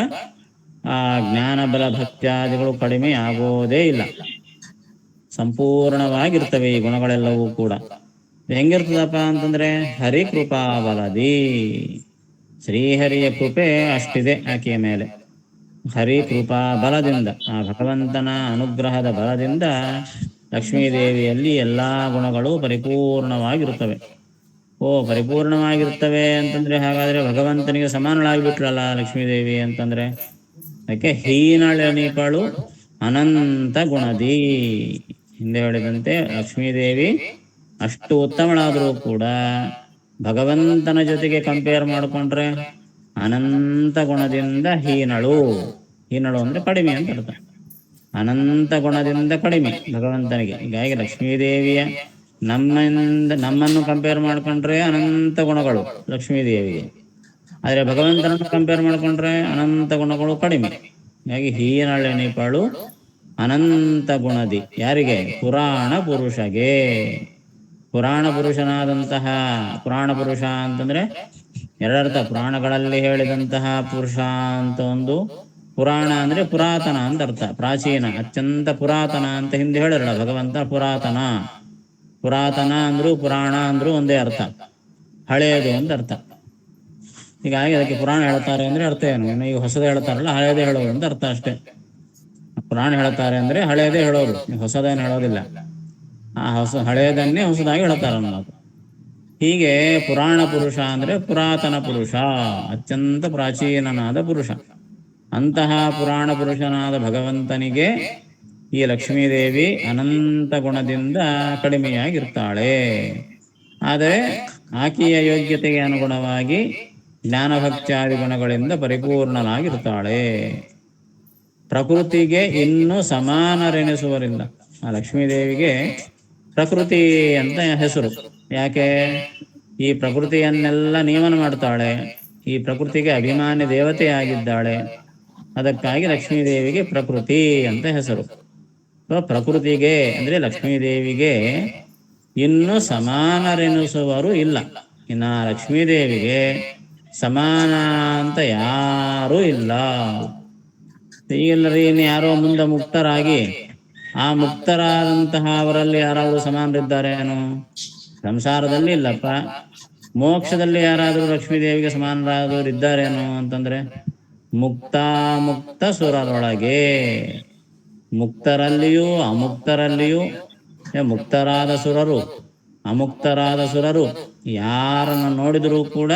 ಆ ಜ್ಞಾನ ಬಲ ಭಕ್ತ್ಯಾದಿಗಳು ಕಡಿಮೆ ಆಗೋದೇ ಇಲ್ಲ. ಸಂಪೂರ್ಣವಾಗಿರ್ತವೆ ಈ ಗುಣಗಳೆಲ್ಲವೂ ಕೂಡ. ಹೆಂಗಿರ್ತದಪ್ಪ ಅಂತಂದ್ರೆ ಹರಿಕೃಪಾ ಬಲದಿ, ಶ್ರೀಹರಿಯ ಕೃಪೆ ಅಷ್ಟಿದೆ ಆಕೆಯ ಮೇಲೆ. ಹರಿಕೃಪಾ ಬಲದಿಂದ, ಆ ಭಗವಂತನ ಅನುಗ್ರಹದ ಬಲದಿಂದ ಲಕ್ಷ್ಮೀದೇವಿಯಲ್ಲಿ ಎಲ್ಲ ಗುಣಗಳು ಪರಿಪೂರ್ಣವಾಗಿರುತ್ತವೆ. ಪರಿಪೂರ್ಣವಾಗಿರ್ತವೆ ಅಂತಂದ್ರೆ ಹಾಗಾದ್ರೆ ಭಗವಂತನಿಗೆ ಸಮಾನಳಾಗಿಬಿಟ್ರಲ್ಲ ಲಕ್ಷ್ಮೀದೇವಿ ಅಂತಂದ್ರೆ. ಅದಕ್ಕೆ ಹೀನಳೆನಿಪಳು ಅನಂತ ಗುಣದಿ. ಹಿಂದೆ ಹೇಳಿದಂತೆ ಲಕ್ಷ್ಮೀದೇವಿ ಅಷ್ಟು ಉತ್ತಮಳಾದರೂ ಕೂಡ ಭಗವಂತನ ಜೊತೆಗೆ ಕಂಪೇರ್ ಮಾಡಿಕೊಂಡ್ರೆ ಅನಂತ ಗುಣದಿಂದ ಹೀನಳು. ಹೀನಳು ಅಂದ್ರೆ ಕಡಿಮೆ ಅಂತ ಅರ್ಥ. ಅನಂತ ಗುಣದಿಂದ ಕಡಿಮೆ ಭಗವಂತನಿಗೆ. ಹೀಗಾಗಿ ಲಕ್ಷ್ಮೀದೇವಿಯ ನಮ್ಮನ್ನು ಕಂಪೇರ್ ಮಾಡ್ಕೊಂಡ್ರೆ ಅನಂತ ಗುಣಗಳು ಲಕ್ಷ್ಮೀದೇವಿಗೆ, ಆದರೆ ಭಗವಂತನನ್ನು ಕಂಪೇರ್ ಮಾಡ್ಕೊಂಡ್ರೆ ಅನಂತ ಗುಣಗಳು ಕಡಿಮೆ. ಹೀಗಾಗಿ ಹೀನಳೆನಿಪಳು ಅನಂತ ಗುಣದಿ. ಯಾರಿಗೆ? ಪುರಾಣ ಪುರುಷಗೆ. ಪುರಾಣ ಪುರುಷನಾದಂತಹ, ಪುರಾಣ ಪುರುಷ ಅಂತಂದ್ರೆ ಎರಡರ್ಥ. ಪುರಾಣಗಳಲ್ಲಿ ಹೇಳಿದಂತಹ ಪುರುಷ ಅಂತ ಒಂದು, ಪುರಾಣ ಅಂದ್ರೆ ಪುರಾತನ ಅಂತ ಅರ್ಥ, ಪ್ರಾಚೀನ, ಅತ್ಯಂತ ಪುರಾತನ ಅಂತ ಹಿಂದೆ ಹೇಳಿರಲ್ಲ ಭಗವಂತ. ಪುರಾತನ, ಪುರಾತನ ಅಂದ್ರು ಪುರಾಣ ಅಂದ್ರು ಒಂದೇ ಅರ್ಥ, ಹಳೆಯದು ಅಂತ ಅರ್ಥ. ಹೀಗಾಗಿ ಅದಕ್ಕೆ ಪುರಾಣ ಹೇಳ್ತಾರೆ ಅಂದ್ರೆ ಅರ್ಥ ಏನು? ಈಗ ಹೊಸದೇ ಹೇಳ್ತಾರಲ್ಲ, ಹಳೆಯದೇ ಹೇಳೋದು ಅಂತ ಅರ್ಥ ಅಷ್ಟೇ. ಪುರಾಣ ಹೇಳ್ತಾರೆ ಅಂದ್ರೆ ಹಳೆಯದೇ ಹೇಳೋದು, ಹೊಸದೇನು ಹೇಳೋದಿಲ್ಲ. ಆ ಹಳೆಯದನ್ನೇ ಹೊಸದಾಗಿ ಹೇಳ್ತಾರೆ ಅನ್ನೋದು. ಹೀಗೆ ಪುರಾಣ ಪುರುಷ ಅಂದ್ರೆ ಪುರಾತನ ಪುರುಷ, ಅತ್ಯಂತ ಪ್ರಾಚೀನನಾದ ಪುರುಷ. ಅಂತಹ ಪುರಾಣ ಪುರುಷನಾದ ಭಗವಂತನಿಗೆ ಈ ಲಕ್ಷ್ಮೀದೇವಿ ಅನಂತ ಗುಣದಿಂದ ಕಡಿಮೆಯಾಗಿರ್ತಾಳೆ. ಆದರೆ ಆಕೆಯ ಯೋಗ್ಯತೆಗೆ ಅನುಗುಣವಾಗಿ ಜ್ಞಾನಭಕ್ತ್ಯಾದಿ ಗುಣಗಳಿಂದ ಪರಿಪೂರ್ಣನಾಗಿರ್ತಾಳೆ. ಪ್ರಕೃತಿಗೆ ಇನ್ನೂ ಸಮಾನರೆನಿಸುವರಿಲ್ಲ. ಆ ಲಕ್ಷ್ಮೀದೇವಿಗೆ ಪ್ರಕೃತಿ ಅಂತ ಹೆಸರು. ಯಾಕೆ? ಈ ಪ್ರಕೃತಿಯನ್ನೆಲ್ಲ ನಿಯಮನ ಮಾಡ್ತಾಳೆ, ಈ ಪ್ರಕೃತಿಗೆ ಅಭಿಮಾನಿ ದೇವತೆಯಾಗಿದ್ದಾಳೆ. ಅದಕ್ಕಾಗಿ ಲಕ್ಷ್ಮೀದೇವಿಗೆ ಪ್ರಕೃತಿ ಅಂತ ಹೆಸರು. ಪ್ರಕೃತಿಗೆ ಅಂದ್ರೆ ಲಕ್ಷ್ಮೀದೇವಿಗೆ ಇನ್ನೂ ಸಮಾನರೆನಿಸುವರು ಇಲ್ಲ. ಇನ್ನು ಲಕ್ಷ್ಮೀದೇವಿಗೆ ಸಮಾನ ಅಂತ ಯಾರೂ ಇಲ್ಲ. ಈಗೆಲ್ಲರಿ ಇನ್ನು ಯಾರೋ ಮುಂದೆ ಮುಕ್ತರಾಗಿ ಆ ಮುಕ್ತರಾದಂತಹ ಅವರಲ್ಲಿ ಯಾರಾದರೂ ಸಮಾನರಿದ್ದಾರೇನು? ಸಂಸಾರದಲ್ಲಿ ಇಲ್ಲಪ್ಪ. ಮೋಕ್ಷದಲ್ಲಿ ಯಾರಾದರೂ ಲಕ್ಷ್ಮೀದೇವಿಗೆ ಸಮಾನರಾದವರು ಇದ್ದಾರೇನು ಅಂತಂದ್ರೆ ಮುಕ್ತ ಸುರರೊಳಗೆ, ಮುಕ್ತರಲ್ಲಿಯೂ ಅಮುಕ್ತರಲ್ಲಿಯೂ, ಮುಕ್ತರಾದ ಸುರರು ಅಮುಕ್ತರಾದ ಸುರರು ಯಾರನ್ನು ನೋಡಿದರೂ ಕೂಡ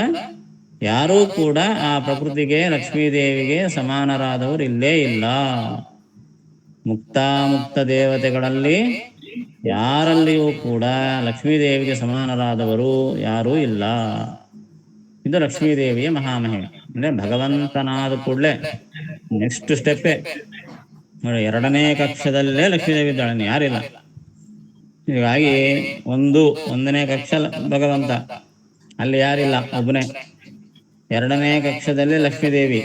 ಯಾರೂ ಕೂಡ ಆ ಪ್ರಕೃತಿಗೆ ಲಕ್ಷ್ಮೀದೇವಿಗೆ ಸಮಾನರಾದವರು ಇಲ್ಲೇ ಇಲ್ಲ. ಮುಕ್ತ ದೇವತೆಗಳಲ್ಲಿ ಯಾರಲ್ಲಿಯೂ ಕೂಡ ಲಕ್ಷ್ಮೀದೇವಿಗೆ ಸಮಾನರಾದವರು ಯಾರೂ ಇಲ್ಲ. ಇದು ಲಕ್ಷ್ಮೀದೇವಿಯ ಮಹಾಮಹಿಮೆ. ಅಂದ್ರೆ ಭಗವಂತನಾದ ಕೂಡಲೇ ನೆಕ್ಸ್ಟ್ ಸ್ಟೆಪ್ಪೇ ಎರಡನೇ ಕಕ್ಷದಲ್ಲೇ ಲಕ್ಷ್ಮೀದೇವಿ ಇದ್ದಾಳೆ, ಯಾರಿಲ್ಲ. ಹೀಗಾಗಿ ಒಂದನೇ ಕಕ್ಷ ಭಗವಂತ, ಅಲ್ಲಿ ಯಾರಿಲ್ಲ, ಒಬ್ಬನೇ. ಎರಡನೇ ಕಕ್ಷದಲ್ಲಿ ಲಕ್ಷ್ಮೀದೇವಿ,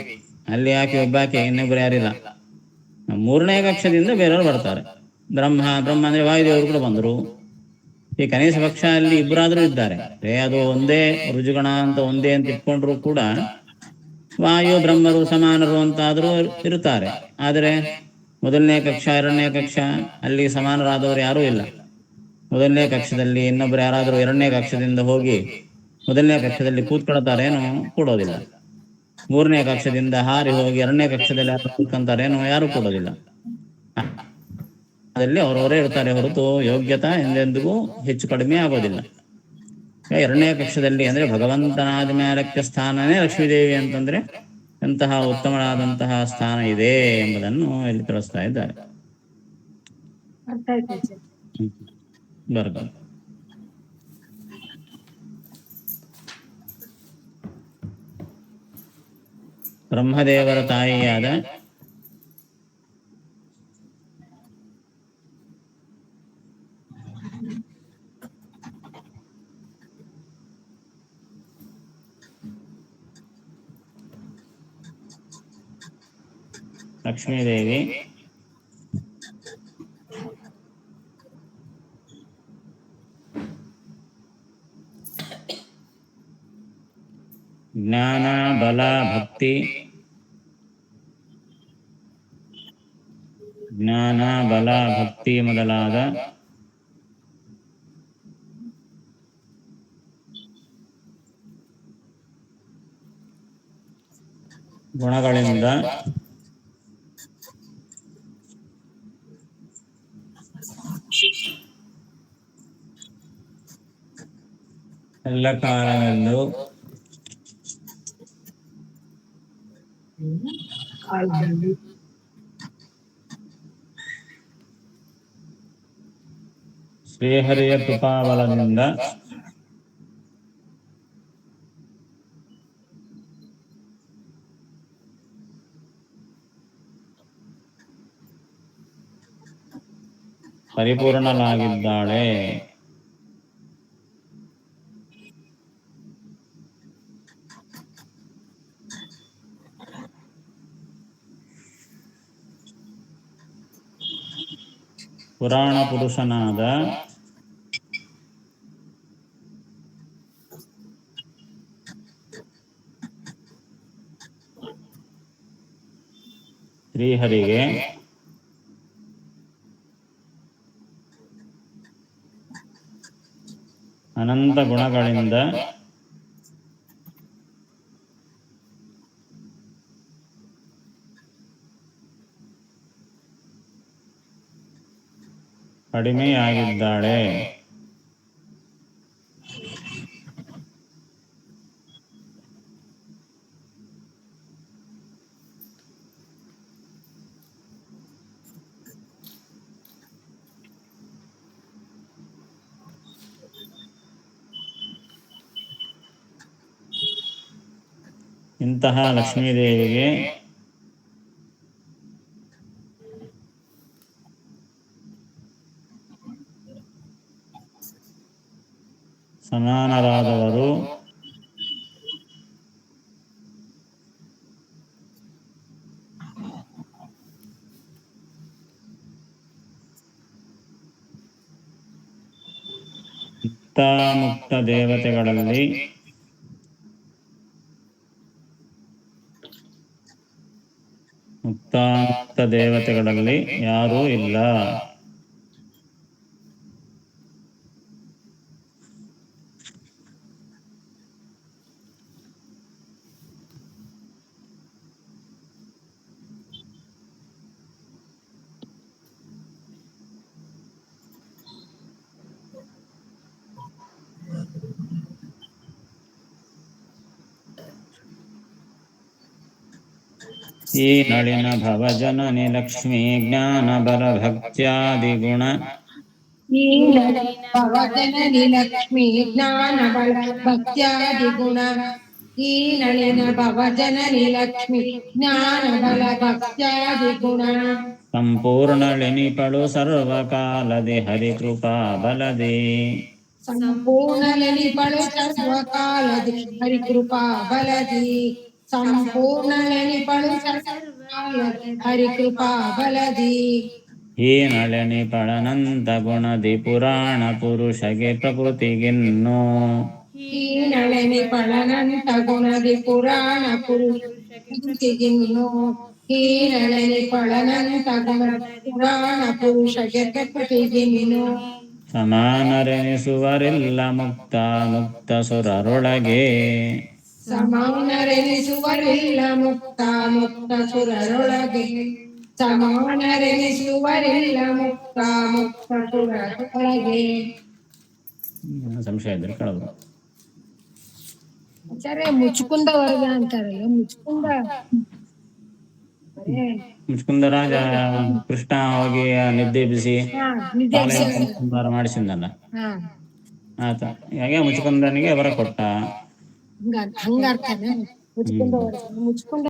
ಅಲ್ಲಿ ಆಕೆ ಒಬ್ಬಾಕೆ, ಇನ್ನೊಬ್ಬರು ಯಾರಿಲ್ಲ. ಮೂರನೇ ಕಕ್ಷದಿಂದ ಬೇರೆಯವರು ಬರ್ತಾರೆ. ಬ್ರಹ್ಮ ಅಂದ್ರೆ ವಾಯುದೇವರು ಕೂಡ ಬಂದರು. ಈ ಕನಿಷ್ಠ ಪಕ್ಷ ಅಲ್ಲಿ ಇಬ್ಬರಾದರೂ ಇದ್ದಾರೆ. ಅದು ಒಂದೇ ರುಜುಗಣ ಅಂತ ಒಂದೇ ಅಂತ ಇಟ್ಕೊಂಡ್ರು ಕೂಡ ವಾಯು ಬ್ರಹ್ಮರು ಸಮಾನರು ಅಂತಾದರೂ ಇರುತ್ತಾರೆ. ಆದರೆ ಮೊದಲನೇ ಕಕ್ಷ ಎರಡನೇ ಕಕ್ಷ ಅಲ್ಲಿ ಸಮಾನರಾದವರು ಯಾರೂ ಇಲ್ಲ. ಮೊದಲನೇ ಕಕ್ಷದಲ್ಲಿ ಇನ್ನೊಬ್ರು ಯಾರಾದರೂ ಎರಡನೇ ಕಕ್ಷದಿಂದ ಹೋಗಿ ಮೊದಲನೇ ಕಕ್ಷದಲ್ಲಿ ಕೂತ್ಕೊಳ್ತಾರೇನೋ? ಕೂಡೋದಿಲ್ಲ. ಮೂರನೇ ಕಕ್ಷದಿಂದ ಹಾರಿ ಹೋಗಿ ಎರಡನೇ ಕಕ್ಷದಲ್ಲಿ ಯಾರು ಕೂತ್ಕೊಂತಾರೇನೋ? ಯಾರು ಕೂಡೋದಿಲ್ಲ. ಅದರಲ್ಲಿ ಅವರವರೇ ಇರ್ತಾರೆ ಹೊರತು ಯೋಗ್ಯತಾ ಎಂದೆಂದಿಗೂ ಹೆಚ್ಚು ಕಡಿಮೆ ಆಗೋದಿಲ್ಲ. ಎರಡನೇ ಕಕ್ಷದಲ್ಲಿ ಅಂದರೆ ಭಗವಂತನಾದ ಮೇಲಕ್ಕೆ ಸ್ಥಾನನೇ ಲಕ್ಷ್ಮೀದೇವಿ ಅಂತಂದರೆ ಎಂತಹ ಉತ್ತಮವಾದಂತಹ ಸ್ಥಾನ ಇದೆ ಎಂಬುದನ್ನು ಇಲ್ಲಿ ತಿಳಿಸ್ತಾ ಇದ್ದಾರೆ. ಅರ್ಥ ಆಯ್ತು ಸರ್. ಬರಬಹುದು. ಬ್ರಹ್ಮದೇವರ ತಾಯಿಯಾದ ಲಕ್ಷ್ಮೀದೇವಿ ಜ್ಞಾನ, ಬಲ, ಭಕ್ತಿ, ಜ್ಞಾನ, ಬಲ, ಭಕ್ತಿ ಮೊದಲಾದ ಗುಣಗಳಿಂದ ಎಲ್ಲ ಕಾಲದಲ್ಲೂ ಶ್ರೀಹರಿಯ ಕೃಪಾಬಲದಿಂದ ಪರಿಪೂರ್ಣಲಾಗಿದ್ದಾಳೆ. ಪುರಾಣ ಪುರುಷನಾದ ಶ್ರೀಹರಿಗೆ ಅನಂತ ಗುಣಗಳಿಂದ ಕಡಿಮೆಯಾಗಿದ್ದಾಳೆ. ಇಂತಹ ಲಕ್ಷ್ಮೀದೇವಿಗೆ ಸಮಾನರಾದವರು ಮುಕ್ತ ದೇವತೆಗಳಲ್ಲಿ ಮುಕ್ತ ದೇವತೆಗಳಲ್ಲಿ ಯಾರೂ ಇಲ್ಲ. ಈ ನಳಿನ ಭವಜನನಿ ಲಕ್ಷ್ಮೀ ಜ್ಞಾನ ಬಲ ಭಕ್ತ್ಯಾದಿಗುಣ ಈ ಭವಜನನಿ ಲಕ್ಷ್ಮೀ ಜ್ಞಾನ ಬಲ ಭಕ್ತ್ಯಾದಿಗುಣ ಈ ನಳಿನ ಭವಜನನಿ ಲಕ್ಷ್ಮೀ ಜ್ಞಾನ ಬಲ ಭಕ್ತ್ಯಾದಿಗುಣ ಸಂಪೂರ್ಣಳಿನಿಪಳು ಸರ್ವಕಾಲದಿ ಹರಿಕೃಪಾ ಬಲದಿ ಸಂಪೂರ್ಣಲೆನಿಪಳು ಸರ್ವಕಾಲದಿ ಹರಿಕೃಪಾ ಬಲದಿ ಸಂಪೂರ್ಣಲೆನಿಪಳು ಸರ್ವಕಾಲದಿ ಹರಿಕೃಪಾ ಬಲದಿ ಈ ನಳಿನಿಪಳನಂತ ಗುಣದಿ ಪುರಾಣ ಪುರುಷಗೆ ಪ್ರಕೃತಿಗಿನ್ನು ಈ ನಳಿನಿಪಳನಂತ ಗುಣದಿ ಪುರಾಣ ಪುರುಷಗಿನ್ನು ಈ ನಳಿನಿಪಳನಂತ ಗುಣದಿ ಪುರಾಣ ಪುರುಷಗೆ ಪ್ರಕೃತಿಗಿನ್ನು ಸಮಾನರೆನಿಸುವರಿಲ್ಲ ಮುಕ್ತ ಮುಕ್ತ ಸುರರೊಳಗೆ ಸಮಾನರೆನಿಸುವರಿಲ್ಲ ಮುಕ್ತ ಮುಕ್ತ ಸುರರೊಳಗೆ ಸಮಾನರೆನಿಸುವರಿಲ್ಲ ಮುಕ್ತ ಮುಕ್ತ ಸುರರೊಳಗೆ. ಸಂಶಯ ಇದ್ರೆ ಕಳದು ಆಚಾರ್ಯ ಮುಚ್ಕುಂದ ವರ್ಗ ಅಂತಾರಲ್ಲ ಮುಚ್ಕುಂದ ಮುಚ್ಕುಂದ ರಾಜ ಕೃಷ್ಣ ಹೋಗಿ ನಿದ್ದೆಬ್ಬಿಸಿ ನಿಜ ಸಂಹಾರ ಮಾಡಿಸಿದ್ನಲ್ಲ ಹಾ ಆತ ಹಾಗೆ ಮುಚ್ಕುಂದನಿಗೆ ವರ ಕೊಟ್ಟ ಹಂಗಾರ್ತಾನೆ ಮುಚ್ಕುಂದ ವರ್ಗ ಮುಚ್ಕುಂದ